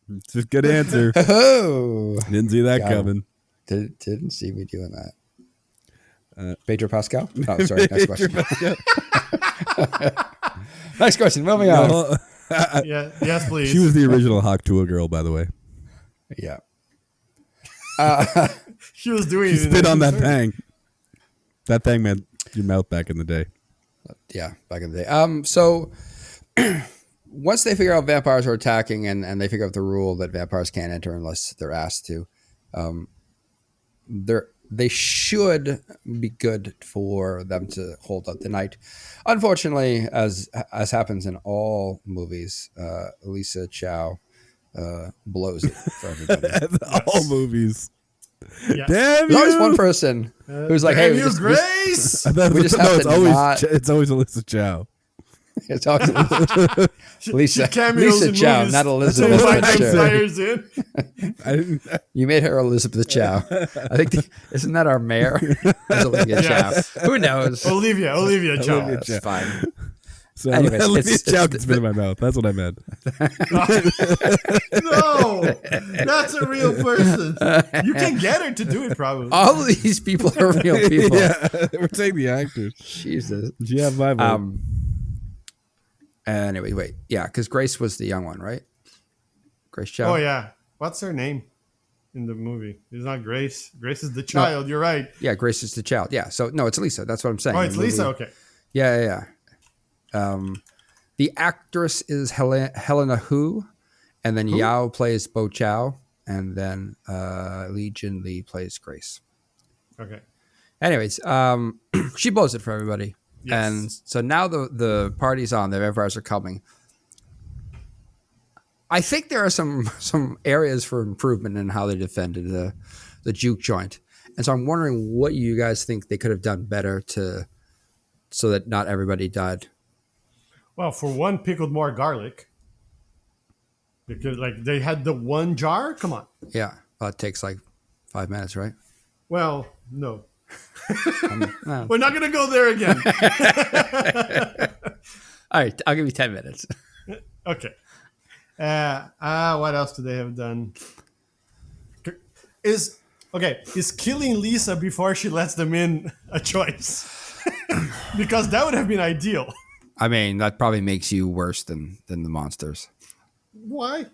It's a good answer. Didn't see that coming. Didn't see me doing that. Pedro Pascal? Oh, sorry. Next question. Next question. Moving on. Yes, please. She was the original Hawk Tuah girl, by the way. Yeah. She was doing She spit on that thing. That thing meant your mouth back in the day. Yeah, back in the day. So once they figure out vampires are attacking and they figure out the rule that vampires can't enter unless they're asked to, they should be good for them to hold up the night. Unfortunately, as happens in all movies, Lisa Chow blows it for everybody. All movies. Yeah. Damn There's always you! one person who's like, "Hey, Grace." It's always Alyssa Chow. It's always Lisa Chow, not Elizabeth vampires Chow. in. You made her Elizabeth Chow. I think isn't that our mayor? Olivia Chow. Who knows? Olivia Chow. It's fine. So Anyways, Olivia Chow can spit in my mouth. That's what I meant. No, that's a real person. You can get her to do it, probably. All of these people are real people. Yeah, we're taking the actors. Jesus. She have my vote. Anyway, wait. Yeah, because Grace was the young one, right? Grace Chow. Oh, yeah. What's her name in the movie? It's not Grace. Grace is the child. No. You're right. Yeah, Grace is the child. Yeah. So, no, it's Lisa. That's what I'm saying. Oh, it's Lisa? Okay. Yeah. The actress is Helena Hu, and then Yao plays Bo Chow, and then Lee Jin Lee plays Grace. Okay. Anyways, she blows it for everybody. Yes. And so now the party's on. The vampires are coming. I think there are some areas for improvement in how they defended the juke joint. And so I'm wondering what you guys think they could have done better so that not everybody died. Well, for one, pickled more garlic. Because they had the one jar. Come on. Yeah. Well, it takes like 5 minutes, right? Well, no. We're not going to go there again. All right. I'll give you 10 minutes. Okay. What else do they have done? Is killing Lisa before she lets them in a choice? Because that would have been ideal. I mean, that probably makes you worse than the monsters. Why?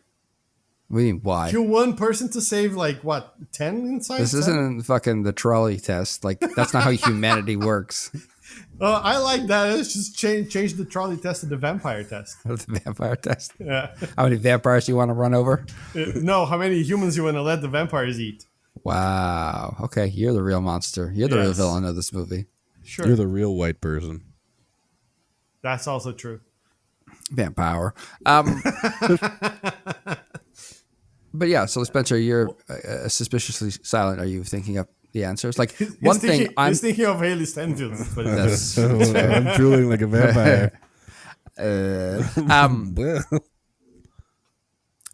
What do you mean, why? Kill one person to save, like, what, 10 inside? This isn't fucking the trolley test. Like, that's not how humanity works. I like that. Let's just change the trolley test to the vampire test. The vampire test? Yeah. How many vampires do you want to run over? No, how many humans you want to let the vampires eat? Wow. Okay, you're the real monster. You're the real villain of this movie. Sure. You're the real white person. That's also true. Vampire. But yeah, so Spencer, you're suspiciously silent. Are you thinking up the answers? Like one thing, he's thinking of Haley Stenfield. That's fair. I'm drooling like a vampire.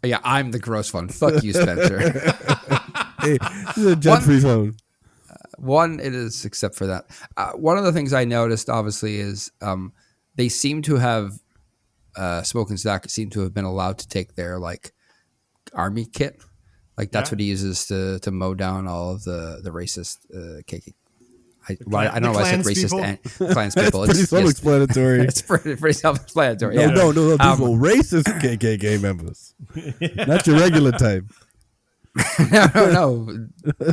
Yeah, I'm the gross one. Fuck you, Spencer. Hey, this is a judge-free zone. One, it is, except for that. One of the things I noticed, obviously, is they seem to have Smoke and Stack seem to have been allowed to take their like army kit. Like that's what he uses to mow down all of the racist KK. I don't know why I said racist and clans people. It's pretty self-explanatory. It's pretty self-explanatory. No, people. Racist KKK members. Not your regular type. No.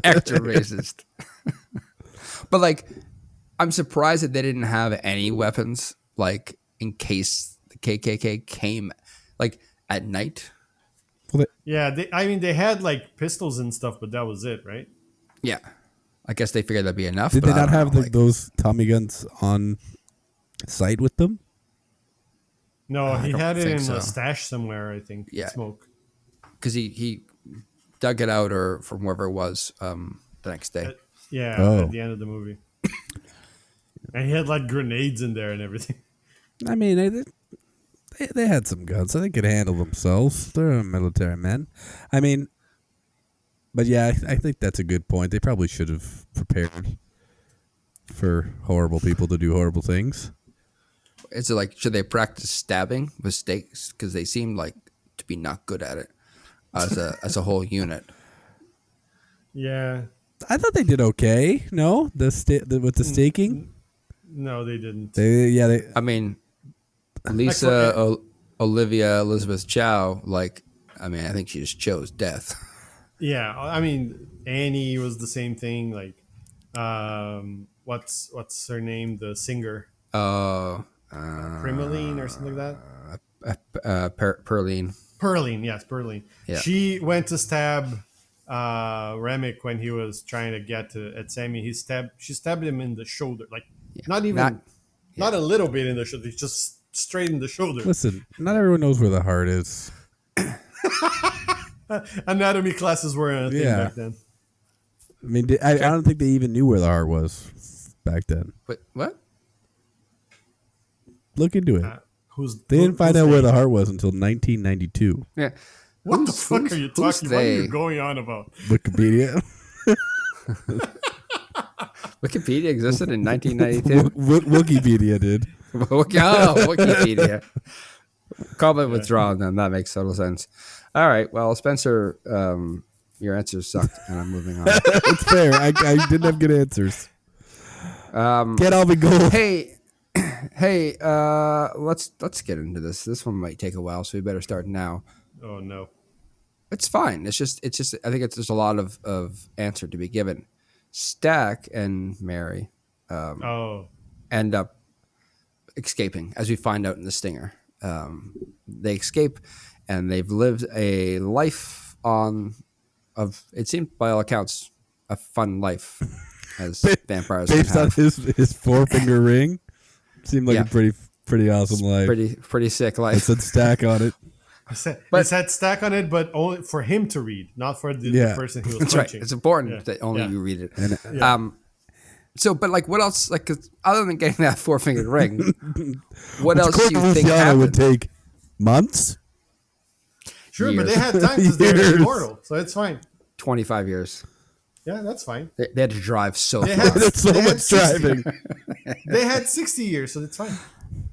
Extra racist. But like, I'm surprised that they didn't have any weapons, like in case the KKK came, like at night. Yeah, they had like pistols and stuff, but that was it, right? Yeah, I guess they figured that'd be enough. Did they not have those Tommy guns on site with them? No, he had it in a stash somewhere, I think. Yeah, Smoke. Because he dug it out or from wherever it was the next day. At the end of the movie. And he had like grenades in there and everything. I mean, they had some guns. They could handle themselves. They're military men. I mean, but yeah, I think that's a good point. They probably should have prepared for horrible people to do horrible things. Is it like, should they practice stabbing with stakes? Because they seem like to be not good at it as a whole unit. Yeah. I thought they did okay. No, with the staking. No, they didn't. I mean, Lisa, Olivia, Elizabeth Chow. Like, I mean, I think she just chose death. Yeah, I mean, Annie was the same thing. Like, what's her name? The singer. Primaline or something like that. Perline. Perline, yes, Perline. Yeah. She went to stab Remick when he was trying to get at Sammy. She stabbed him in the shoulder, like not a little bit in the shoulder, just straight in the shoulder. Listen, not everyone knows where the heart is. Anatomy classes were a thing back then. I mean, I don't think they even knew where the heart was back then. Wait, what? Look into it. They didn't find out where the heart was until 1992. Yeah. What the fuck are you talking about? What are you going on about? Wikipedia. Wikipedia existed in 1992? Wikipedia did. Wikipedia. Comment withdrawn, then. That makes total sense. All right. Well, Spencer, your answers sucked, and I'm moving on. It's fair. I didn't have good answers. Get all the gold. Hey, let's get into this. This one might take a while, so we better start now. Oh no, it's fine. It's just. I think there's a lot of answer to be given. Stack and Mary, end up escaping, as we find out in the stinger. They escape, and they've lived a life it seemed by all accounts, a fun life as vampires. Based on his forefinger ring. Seemed like a pretty awesome life. Pretty sick life. It said Stack on it. It said Stack on it, but only for him to read, not for the person who was That's punching. Right. It's important that only you read it. So, but like, what else? Like, 'cause other than getting that four-fingered ring, what else do you think happened? Would take months? Sure, years. But they had time because they're immortal, so it's fine. 25 years. Yeah, that's fine. They had to drive so far. That's so much driving. They had 60 years, so it's fine.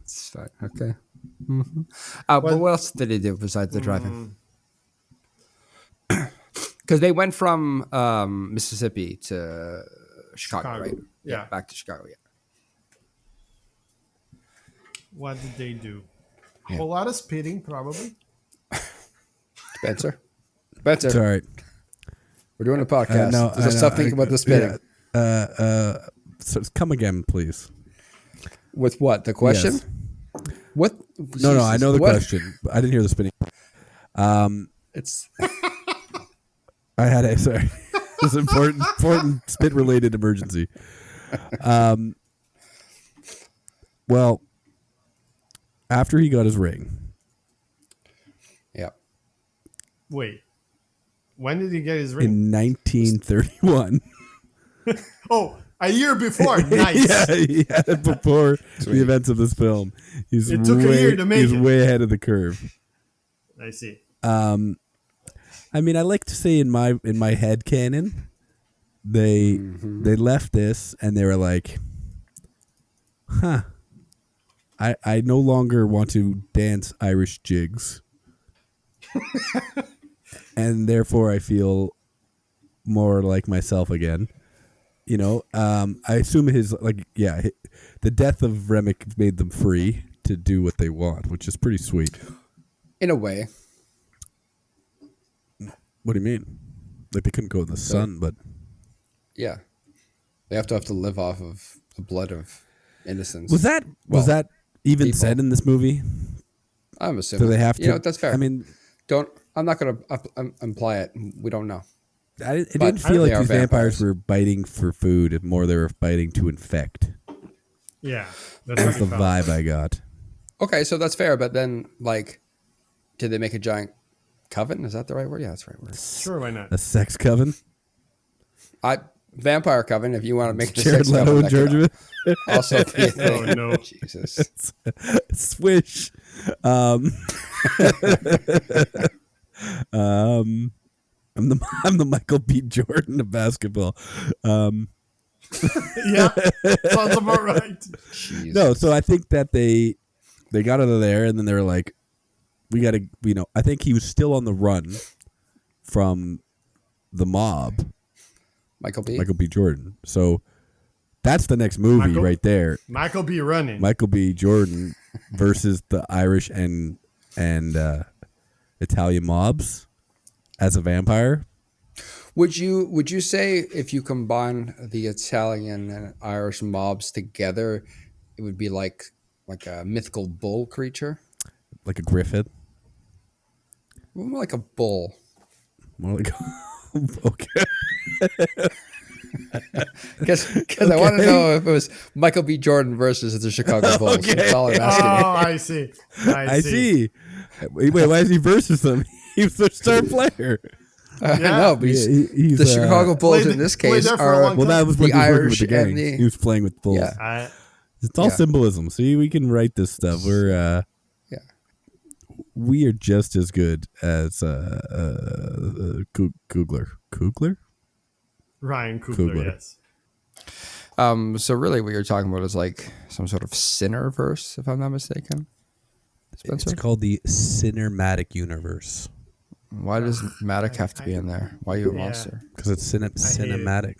It's fine. Okay. Mm-hmm. But what else did they do besides the driving? Because they went from Mississippi to Chicago, right? Yeah, back to Chicago. Yeah. What did they do? A whole lot of spitting, probably. Spencer. It's all right. We're doing a podcast. No, there's something about the spitting. So come again, please. With what? The question? Yes. What? No, I know the question. I didn't hear the spinning. It's. I had a sorry. It's an important spit related emergency. Well, after he got his ring. Yeah. Wait. When did he get his ring? In 1931. Oh, a year before. Nice. Yeah, he had it before the events of this film. It took a year to make it. He's way ahead of the curve. I see. I mean, I like to say in my head canon, they left this and they were like, huh, I no longer want to dance Irish jigs. And therefore I feel more like myself again. You know, I assume the death of Remick made them free to do what they want, which is pretty sweet. In a way. What do you mean? Like they couldn't go in the sun, but yeah, they have to live off of the blood of innocence. Was that even people said in this movie? I'm assuming. Do they have to? You know, that's fair. I mean, I'm not going to imply it. We don't know. It didn't feel like these vampires were biting for food. It more they were biting to infect. Yeah, that's the vibe I got. Okay, so that's fair. But then, like, did they make a giant coven? Is that the right word? Yeah, that's the right word. Sure, why not? A sex coven? Vampire coven, if you want to make the Jared sex Leto coven. and George of it? Also be a thing. Oh, no. Jesus. Swish. I'm the Michael B. Jordan of basketball. Yeah, sounds about right. Jesus. No, so I think that they got out of there, and then they were like, we got to, I think he was still on the run from the mob. Michael B. Jordan. So that's the next movie right there. Michael B. running. Michael B. Jordan versus the Irish and Italian mobs as a vampire. Would you say if you combine the Italian and Irish mobs together, it would be like a mythical bull creature? Like a griffin? More like a bull. More like okay. Because I want to know if it was Michael B. Jordan versus the Chicago Bulls. Okay. That's all I'm asking. I see. I see. Wait, why is he versus them? He's their star player. No, but he's the Chicago Bulls in this case are that was the Irish and the... He was playing with Bulls. Yeah. It's all symbolism. See, we can write this stuff. We're we are just as good as Coogler. Coogler? Ryan Coogler, yes. So really what you're talking about is like some sort of sinner verse, if I'm not mistaken. Spencer? It's called the Cinematic Universe. Why does Matic have to be in there? Why are you a monster? Because it's cinematic.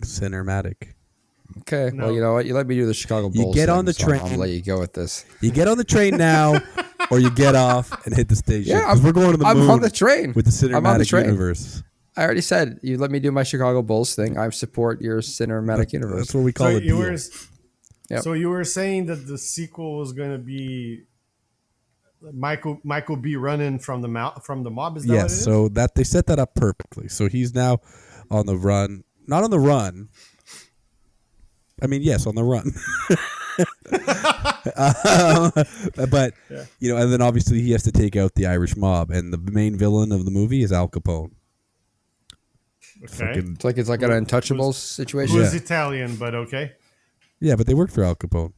Okay, well, you know what? You let me do the Chicago Bulls. You get on the train. I'll let you go with this. You get on the train now, or you get off and hit the station. Yeah, we're going to the moon. I'm on the train with the Cinematic Universe. I already said you let me do my Chicago Bulls thing. I support your Cinematic Universe. That's what we call it. So you were saying that the sequel was going to be Michael B. running from the mob. Is that what it is? So that they set that up perfectly. So he's now on the run. Not on the run. I mean, yes, on the run. But and then obviously he has to take out the Irish mob, and the main villain of the movie is Al Capone. Okay, it's like an Untouchables situation. Who's Italian, but okay. Yeah, but they worked for Al Capone.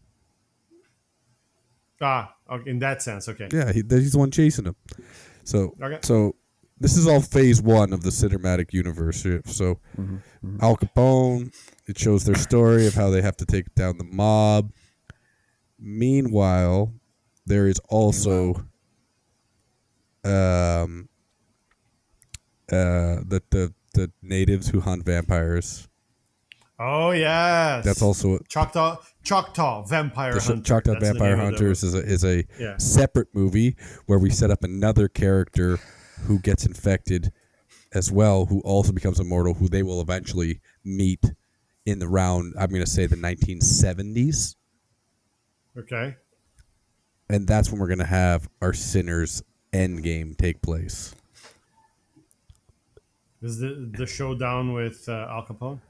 Okay, in that sense, okay. Yeah, he's the one chasing him. So this is all phase one of the cinematic universe. So Al Capone, it shows their story of how they have to take down the mob. Meanwhile, there is also the natives who hunt vampires. Oh yes, That's also Choctaw Vampire Hunter. Choctaw Vampire Hunters is a separate movie where we set up another character who gets infected as well, who also becomes immortal, who they will eventually meet in the round, I'm going to say the 1970s. Okay. And that's when we're going to have our Sinners Endgame take place. Is the showdown with Al Capone?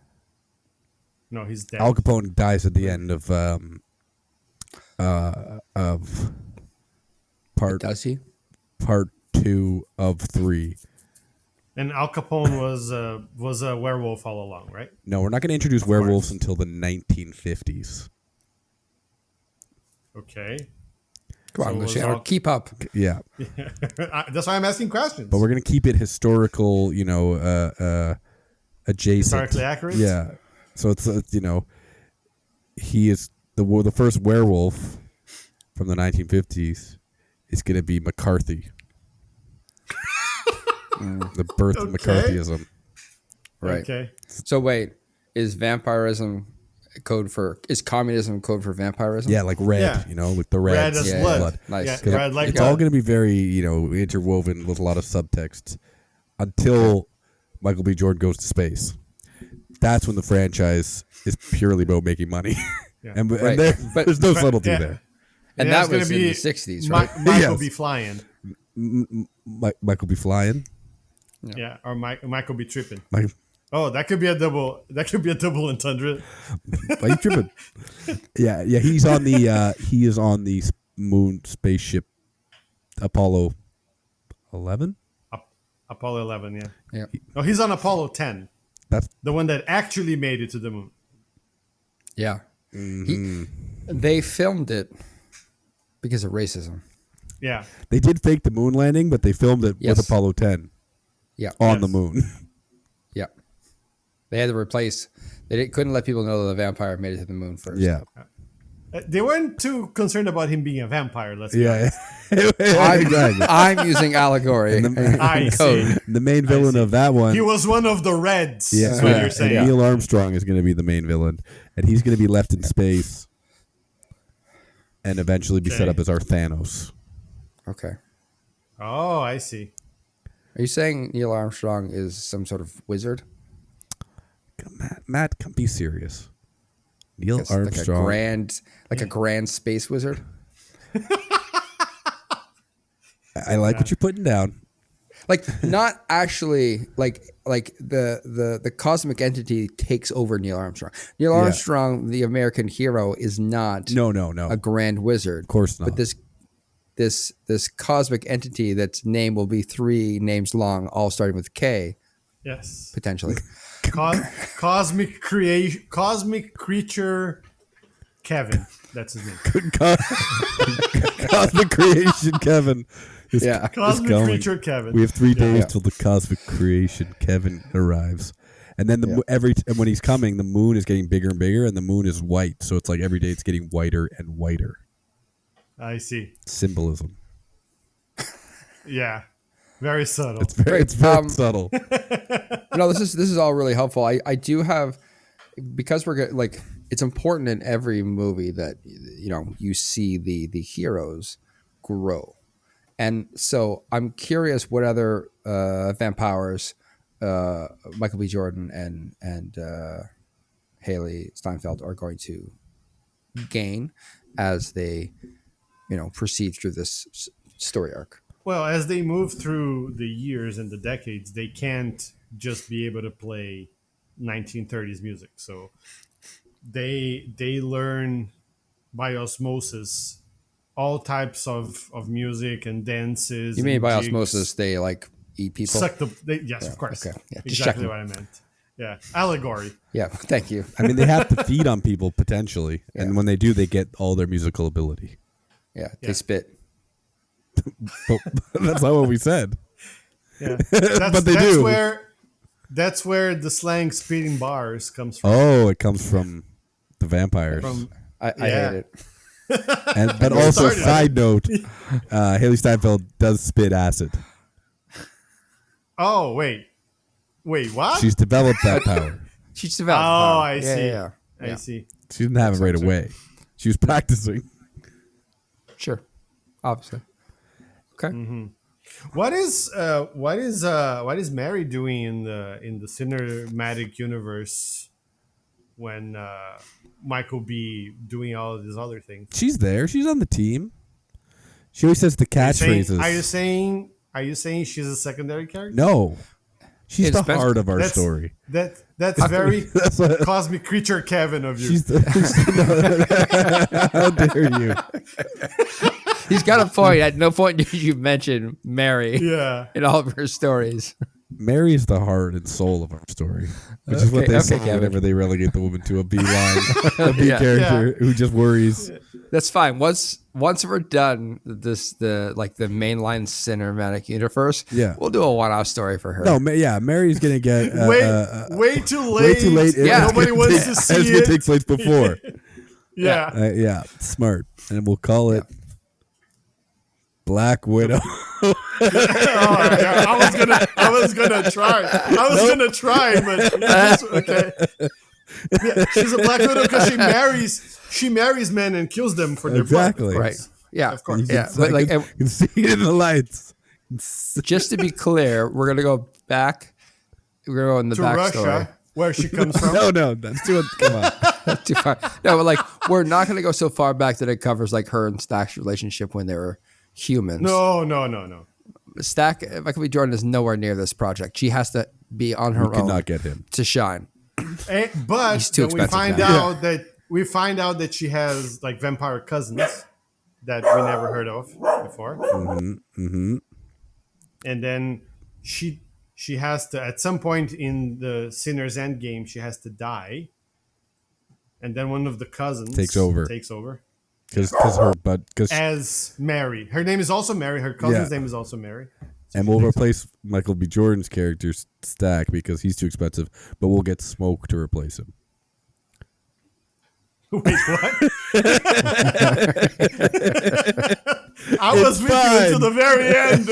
No, he's dead. Al Capone dies at the end of Does he? Part 2 of 3. And Al Capone was a werewolf all along, right? No, we're not going to introduce werewolves until the 1950s. Okay. Come on, Luciano, keep up. Yeah. That's why I'm asking questions. But we're going to keep it historical, adjacent. Historically accurate? Yeah. So it's he is the first werewolf from the 1950s is going to be McCarthy. The birth of McCarthyism. Right. Okay. So wait, is communism code for vampirism? Yeah, like red, with the red. Red as blood. Nice. Yeah, red like it's all going to be very, interwoven with a lot of subtext until Michael B. Jordan goes to space. That's when the franchise is purely about making money. Yeah. and there's no subtlety there. And that was in the 60s, right? Michael be flying. Michael be flying. Yeah, or Michael be tripping. Oh, that could be a double entendre. Why you tripping? Yeah. He is on the moon spaceship Apollo 11. Apollo 11, yeah. No, he's on Apollo 10. That's the one that actually made it to the moon. Yeah. They filmed it because of racism. Yeah. They did fake the moon landing, but they filmed it with Apollo 10. Yeah. On the moon. Yeah. They had to replace. They couldn't let people know that the vampire made it to the moon first. Yeah. They weren't too concerned about him being a vampire. Let's be honest. Exactly. I'm using allegory and code. The main villain of that one. He was one of the Reds. Yeah. That's what you're saying. And Neil Armstrong is going to be the main villain, and he's going to be left in space, and eventually be set up as our Thanos. Okay. Oh, I see. Are you saying Neil Armstrong is some sort of wizard? Matt, be serious. Neil Armstrong, like a grand space wizard. I like what you're putting down. Like not actually like the cosmic entity takes over Neil Armstrong. Neil Armstrong, the American hero, is not a grand wizard. Of course not. But this cosmic entity that's name will be 3 names long, all starting with K. Yes. Potentially. Cosmic creature Kevin. That's his name. Cosmic creation Kevin. Cosmic creature Kevin. We have 3 days till the cosmic creation Kevin arrives. And then and when he's coming, the moon is getting bigger and bigger, and the moon is white. So it's like every day it's getting whiter and whiter. I see. Symbolism. Yeah. Very subtle. It's very subtle. No, this is all really helpful. I do have, because we're like, it's important in every movie that you see the heroes grow, and so I'm curious what other vampires Michael B. Jordan and Haley Steinfeld are going to gain as they proceed through this story arc. Well, as they move through the years and the decades, they can't just be able to play 1930s music. So they learn by osmosis all types of music and dances. You mean by osmosis they like eat people? Yes, of course. Okay. Yeah, exactly what I meant. Yeah, allegory. Yeah, thank you. I mean, they have to feed on people potentially, and when they do, they get all their musical ability. Yeah, they spit. That's not what we said. Yeah, but they do. That's where the slang "spitting bars" comes from. Oh, it comes from the vampires. I hate it. But also, side note, Haley Steinfeld does spit acid. Oh wait, what? She's developed that power. She's developed. Oh, I see. Yeah. I see. She didn't have it right away. She was practicing. Sure, obviously. Okay. Mm-hmm. What is Mary doing in the cinematic universe when Michael B doing all of these other things? She's there. She's on the team. She always says the catchphrases. Are you saying she's a secondary character? No. She's the heart of our story. That's very cosmic creature Kevin of you. How dare you? He's got a point. At no point did you mention Mary in all of her stories. Mary is the heart and soul of our story, which is what they say whenever they relegate the woman to a B line, a B character who just worries. That's fine. Once we're done the mainline cinematic universe, we'll do a one-off story for her. No, Mary's gonna get way too late. Way too late. Yeah, nobody wants to see it. It's gonna take place before. Smart. And we'll call it Black Widow. I was gonna try, but okay. Yeah, she's a Black Widow because she marries men and kills them for their blood. Right. Yeah, of course. You can see it in the lights. Just to be clear, we're gonna go back. We're gonna go in the to backstory. Russia, where she comes from. No, that's too. Come on. That's too far. No, but we're not gonna go so far back that it covers her and Stack's relationship when they were humans. No. Stack, Michael B. Jordan is nowhere near this project. She has to be on her own. Cannot get him to shine. But He's too expensive we find out that she has vampire cousins that we never heard of before. Mm-hmm. And then she has to, at some point in the Sinner's Endgame, she has to die. And then one of the cousins takes over. As Mary. Her name is also Mary. Her cousin's name is also Mary. So and we'll replace Michael B. Jordan's character Stack because he's too expensive, but we'll get Smoke to replace him. Wait, what? I was with you until the very end.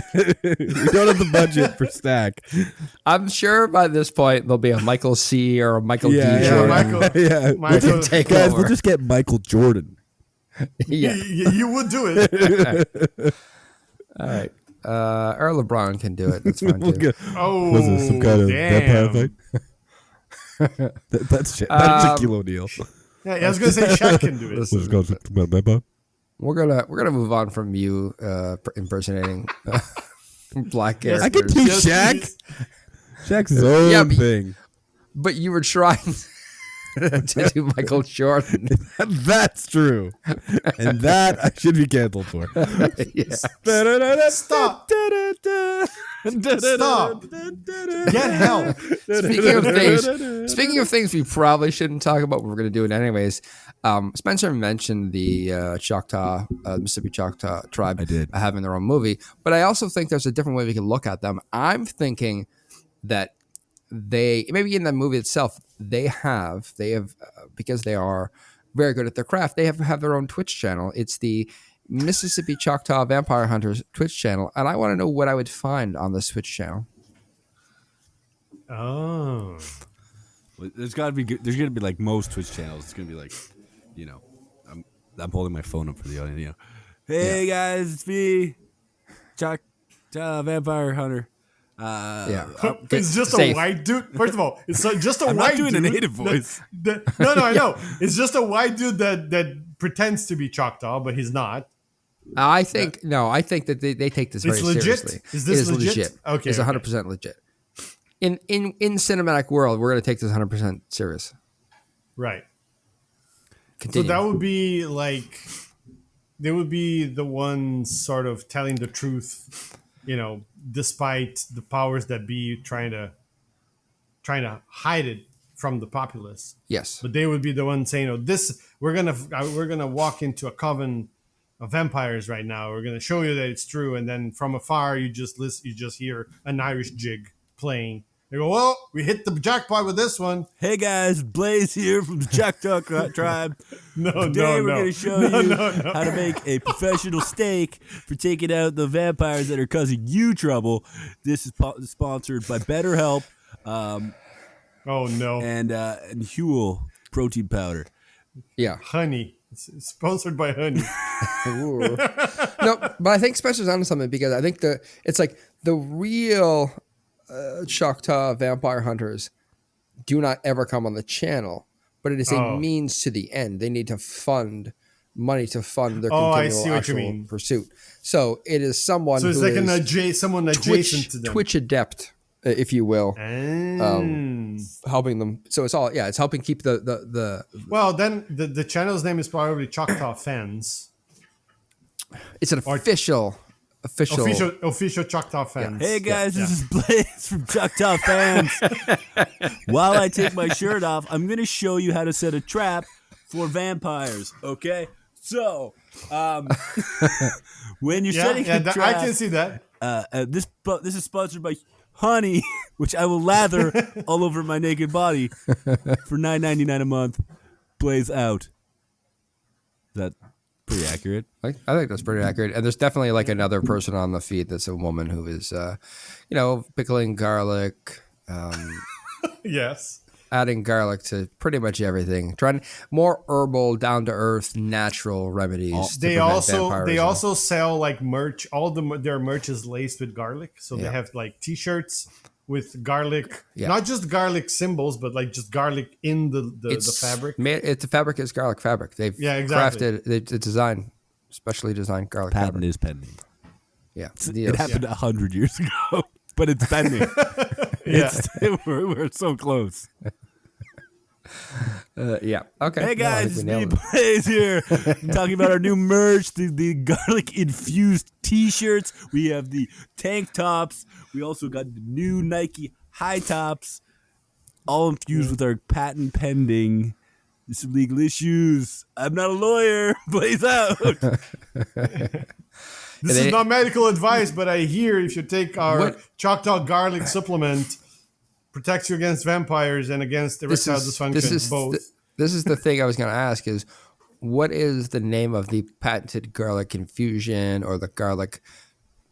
We don't have the budget for Stack. I'm sure by this point there'll be a Michael C. or a Michael D. Jordan. Michael. Take guys, over. We'll just get Michael Jordan. You would do it. All right. Or LeBron can do it. That's fine too. Was it some kind of vampire fight? That's Shaquille O'Neal. Yeah, I was gonna say Shaq can do it. We're gonna move on from you impersonating black characters. I can do Shaq. Shaq's his own thing. But you were trying to do Michael Jordan. That's true, and that I should be canceled for. Stop. Stop. Get help. Speaking of things we probably shouldn't talk about, but we're going to do it anyways. Spencer mentioned the Choctaw, Mississippi Choctaw tribe having their own movie, but I also think there's a different way we can look at them. I'm thinking that maybe in the movie itself, they have because they are very good at their craft, they have their own Twitch channel. It's the Mississippi Choctaw Vampire Hunters Twitch channel, and I want to know what I would find on this Twitch channel. Oh, there's got to be. There's going to be most Twitch channels. It's going to be I'm holding my phone up for the audience. Hey guys, it's me, Choctaw Vampire Hunter. It's just a white dude. First of all, it's just a white dude. I'm not doing a native voice. No, I know. It's just a white dude that pretends to be Choctaw, but he's not. I think that they take this very seriously. Is this legit? Okay, it's 100% legit. In cinematic world, we're going to take this 100% serious. Right. Continue. So that would be they would be the ones sort of telling the truth, despite the powers that be trying to hide it from the populace. Yes. But they would be the ones saying, we're gonna walk into a coven of vampires right now. We're gonna show you that it's true, and then from afar you just hear an Irish jig playing. They go, well, we hit the jackpot with this one. Hey guys, Blaze here from the Choctaw tribe. Today we're going to show you how to make a professional steak for taking out the vampires that are causing you trouble. This is sponsored by BetterHelp. Oh no! And Huel protein powder. Yeah, honey. It's sponsored by honey. No, but I think Spencer's onto something because I think it's like the real Choctaw vampire hunters do not ever come on the channel, but it is a means to the end. They need to fund money to fund their continual actual pursuit. So it is someone. So it's who like is someone adjacent to them, Twitch adept, if you will, helping them. So it's helping keep the. Well, then the channel's name is probably Choctaw Fans. It's an official Choctaw Fans. Hey guys, this is Blaze from Choctaw Fans. While I take my shirt off, I'm going to show you how to set a trap for vampires. Okay, so when you're setting a trap, I can see that. This is sponsored by honey, which I will lather all over my naked body for $9.99 a month. Blaze out. Is that pretty accurate? I think that's pretty accurate. And there's definitely like another person on the feed that's a woman who is, pickling garlic. Yes. Adding garlic to pretty much everything. Trying more herbal, down to earth, natural remedies. They also sell like merch. All their merch is laced with garlic. So they have like T-shirts with garlic, not just garlic symbols, but like just garlic in the fabric. The fabric is garlic fabric. They've crafted, they designed, specially designed garlic Patent fabric. is pending. Yeah. It happened 100 years ago, but it's pending. We're so close. Okay. Hey guys, it's me, Blaze here. I'm talking about our new merch, the garlic infused T-shirts. We have the tank tops. We also got the new Nike high tops, all infused with our patent pending. There's some legal issues. I'm not a lawyer. Blaze out. This is not medical advice, but I hear if you take our Choctaw garlic supplement, protects you against vampires and against erectile dysfunction, both. This is the thing I was going to ask is, what is the name of the patented garlic infusion or the garlic?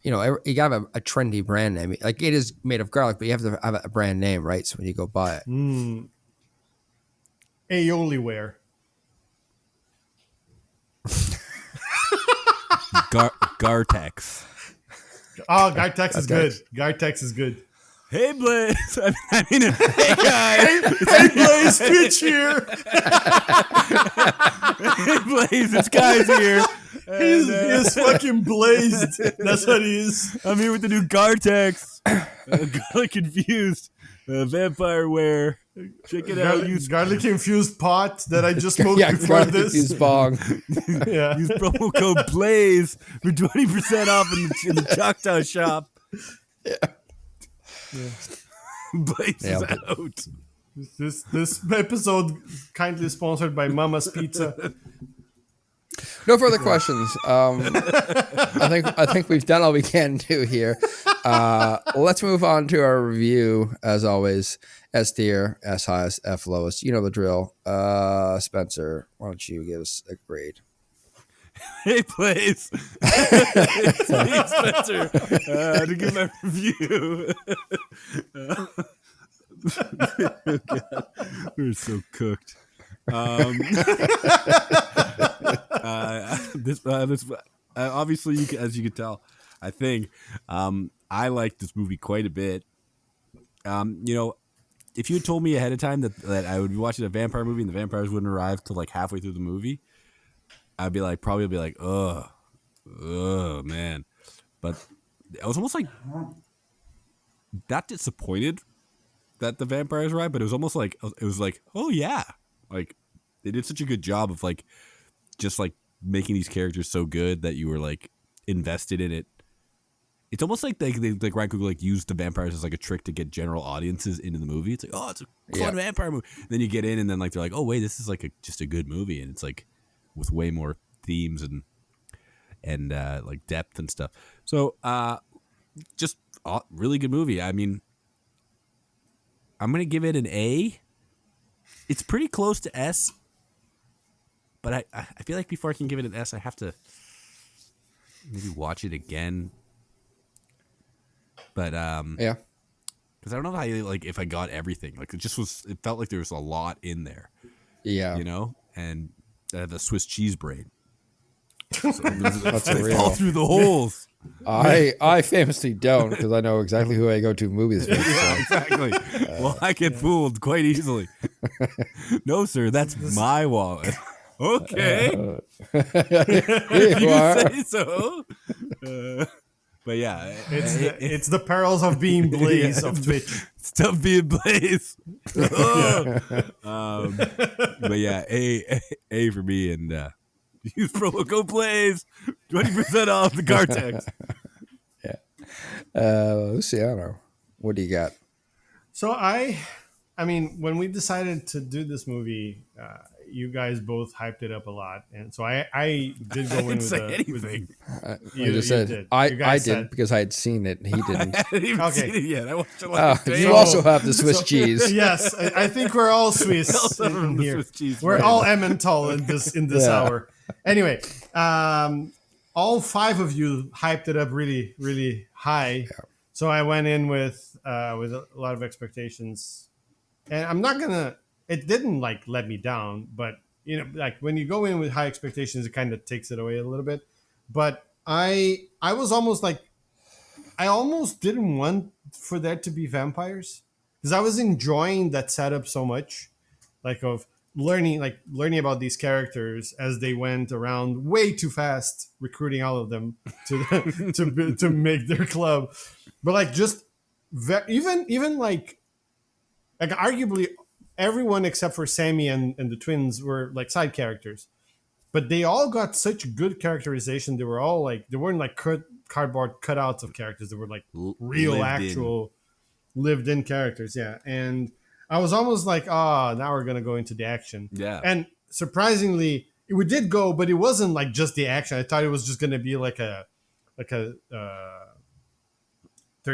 You got to have a trendy brand name. Like, it is made of garlic, but you have to have a brand name, right? So when you go buy it. Aioliware. Gartex. Oh, Gartex is good. Gartex is good. Hey, Blaze. Hey, guys. Hey, Blaze, Twitch here. Hey, Blaze, it's Guys here. He's fucking blazed. That's what he is. I'm here with the new Gartex. Garlic infused vampire wear. Check it out. Use garlic infused pot that I just smoked before this. Use bong. Use promo code Blaze for 20% off in the Choctaw shop. Yeah. Blaze is out. This episode kindly sponsored by Mama's Pizza. No further questions. I think we've done all we can do here. Let's move on to our review. As always, S tier, S highest, F lowest. You know the drill. Spencer, why don't you give us a grade? Hey, Blaze. Hey, Spencer. To give my review. God, we're so cooked. Obviously, as you can tell, I think I like this movie quite a bit. If you had told me ahead of time that I would be watching a vampire movie and the vampires wouldn't arrive till like halfway through the movie, I'd be like, oh man. But I was almost like not disappointed that the vampires arrived, but it was almost like oh yeah, like they did such a good job of like just like making these characters so good that you were like invested in it. It's almost like Ryan Coogler like used the vampires as like a trick to get general audiences into the movie. It's like, oh, it's a fun vampire movie. And then you get in, and then like they're like, oh wait, this is like just a good movie, and it's like with way more themes and like depth and stuff. So just really good movie. I mean, I'm gonna give it an A. It's pretty close to S, but I feel like before I can give it an S, I have to maybe watch it again. But because I don't know how like if I got everything. Like it felt like there was a lot in there. Yeah, and the Swiss cheese brain. So that's they fall through the holes. I famously don't, because I know exactly who I go to movies with. Yeah, exactly. Well, I get fooled quite easily. No, sir, that's my wallet. Okay. Here you are. Say so. But yeah, it's the perils of being Blaze of Twitch. Stuff being Blaze. But yeah, A for me, and use promo code Blaze, 20% off the Gartex. Luciano, what do you got? So I mean, when we decided to do this movie, you guys both hyped it up a lot, and so I did go in with anything. I just said I did because I had seen it and he didn't. I hadn't even seen it yet. I watched it like you also have the Swiss cheese. Yes, I think we're all Swiss in here. Swiss cheese, we're all Emmental in this hour. Anyway, all 5 of you hyped it up really, really high. Yeah. So I went in with a lot of expectations, and I'm not gonna. It didn't like let me down, but like when you go in with high expectations, it kind of takes it away a little bit. But I was almost like, I almost didn't want for there to be vampires, because I was enjoying that setup so much, like of learning about these characters as they went around way too fast, recruiting all of them to make their club. But like just even like arguably everyone except for Sammy and the twins were like side characters, but they all got such good characterization. They were all like, they weren't like cardboard cutouts of characters. They were like real, actual lived in characters. Yeah. And I was almost like, now we're going to go into the action. Yeah. And surprisingly, we did go, but it wasn't like just the action. I thought it was just going to be like a 30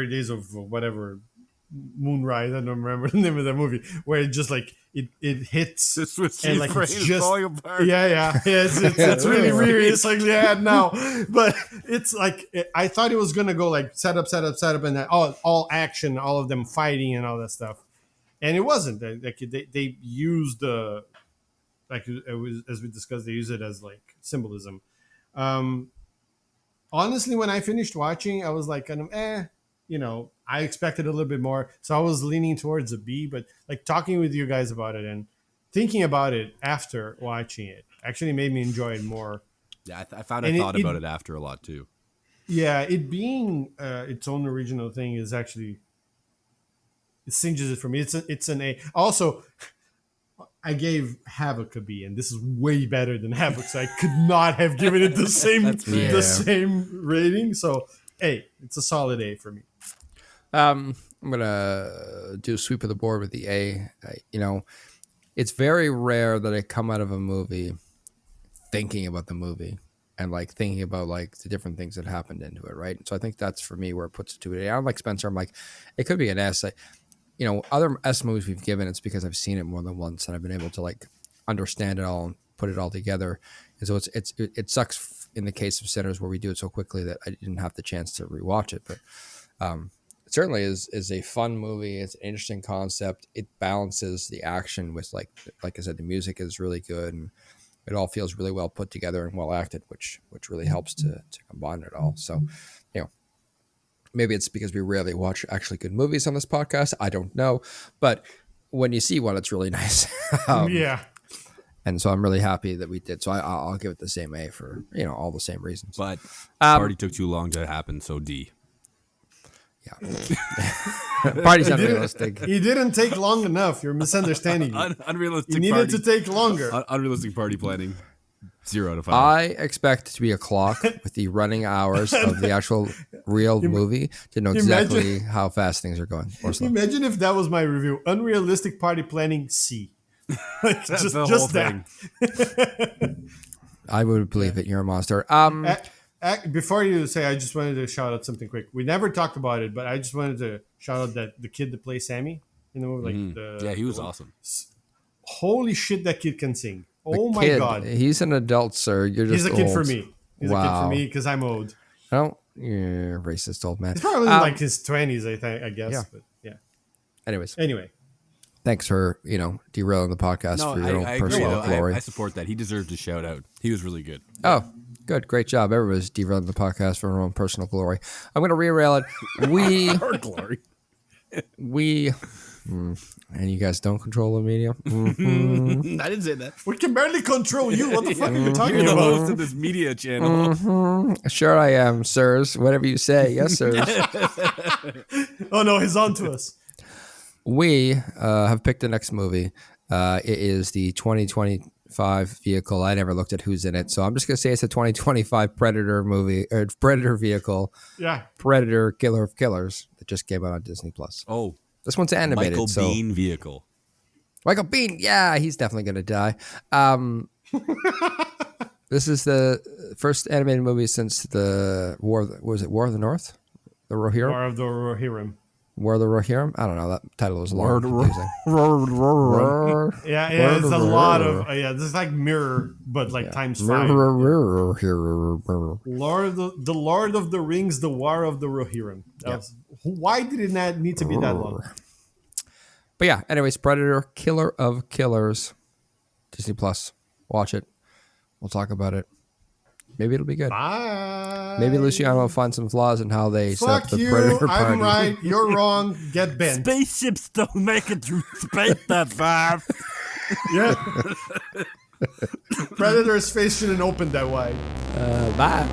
Days of whatever, Moonrise, I don't remember the name of that movie, where it just like it hits the Swiss and like it's just falling apart. It's really weird. It's like now, but it's like I thought it was gonna go like set up, and then all action, all of them fighting and all that stuff, and it wasn't. Like they used the like it was, as we discussed, they use it as like symbolism. Honestly, when I finished watching, I was like kind of I expected a little bit more, so I was leaning towards a B. But like talking with you guys about it and thinking about it after watching it actually made me enjoy it more. Yeah, I found I thought about it after a lot too. Yeah, it being its own original thing is actually, it cinches it for me. It's an A. Also, I gave Havoc a B, and this is way better than Havoc, so I could not have given it the same rating. So A, it's a solid A for me. I'm gonna do a sweep of the board with the A. It's very rare that I come out of a movie thinking about the movie and like thinking about like the different things that happened into it, right? So I think that's for me where it puts it to an A. I'm like Spencer. I'm like, it could be an S. Other S movies we've given, it's because I've seen it more than once and I've been able to like understand it all and put it all together. And so it sucks in the case of Sinners where we do it so quickly that I didn't have the chance to rewatch it, but. It certainly is a fun movie. It's an interesting concept. It balances the action with like I said, the music is really good and it all feels really well put together and well acted, which really helps to combine it all. So, maybe it's because we rarely watch actually good movies on this podcast. I don't know, but when you see one, it's really nice. Yeah. And so I'm really happy that we did. So I'll give it the same A for all the same reasons. But party took too long to happen, so D. Yeah, party's unrealistic. He didn't take long enough. You're misunderstanding. Unrealistic. You needed to take longer. Unrealistic party planning. 0 out of 5. I expect it to be a clock with the running hours of the actual real movie to know exactly how fast things are going. Imagine if that was my review. Unrealistic party planning, C. just the whole thing. I would believe it. You're a monster. Before you say, I just wanted to shout out something quick. We never talked about it, but I just wanted to shout out that the kid that plays Sammy in the movie, he was awesome. Holy shit, that kid can sing! My god, he's an adult, sir. He's a kid for me. He's a kid for me because I'm old. Oh, you're a racist old man. He's probably like his 20s, I guess. Yeah. But yeah. Anyway. Thanks for, derailing the podcast for your own personal glory. I support that. He deserved a shout out. He was really good. Oh, good. Great job. Everybody's derailing the podcast for their own personal glory. I'm going to re-rail it. Our glory. And you guys don't control the media? Mm-hmm. I didn't say that. We can barely control you. What the fuck are you talking You're the about? host of this media channel. Mm-hmm. Sure I am, sirs. Whatever you say. Yes, sirs. Oh, no. He's on to us. We have picked the next movie. It is the 2025 vehicle. I never looked at who's in it, so I'm just going to say it's a 2025 Predator movie, or Predator vehicle. Yeah. Predator Killer of Killers that just came out on Disney+. Oh. This one's animated. Michael Biehn vehicle. Michael Biehn, yeah, he's definitely going to die. This is the first animated movie since the War of the North? The Rohirrim? War of the Rohirrim. War of the Rohirrim? I don't know. That title was long. Yeah, it's a lot of... this is like Mirror, but like times 5. Lord of the Rings, the War of the Rohirrim. Why did it not need to be that long? But yeah, anyways, Predator, Killer of Killers, Disney+. Watch it. We'll talk about it. Maybe it'll be good. Bye. Maybe Luciano will find some flaws in how they set up the Predator party. I'm right. You're wrong. Get bent. Spaceships don't make it through space that far. Yeah. Predator's face shouldn't open that wide. Bye.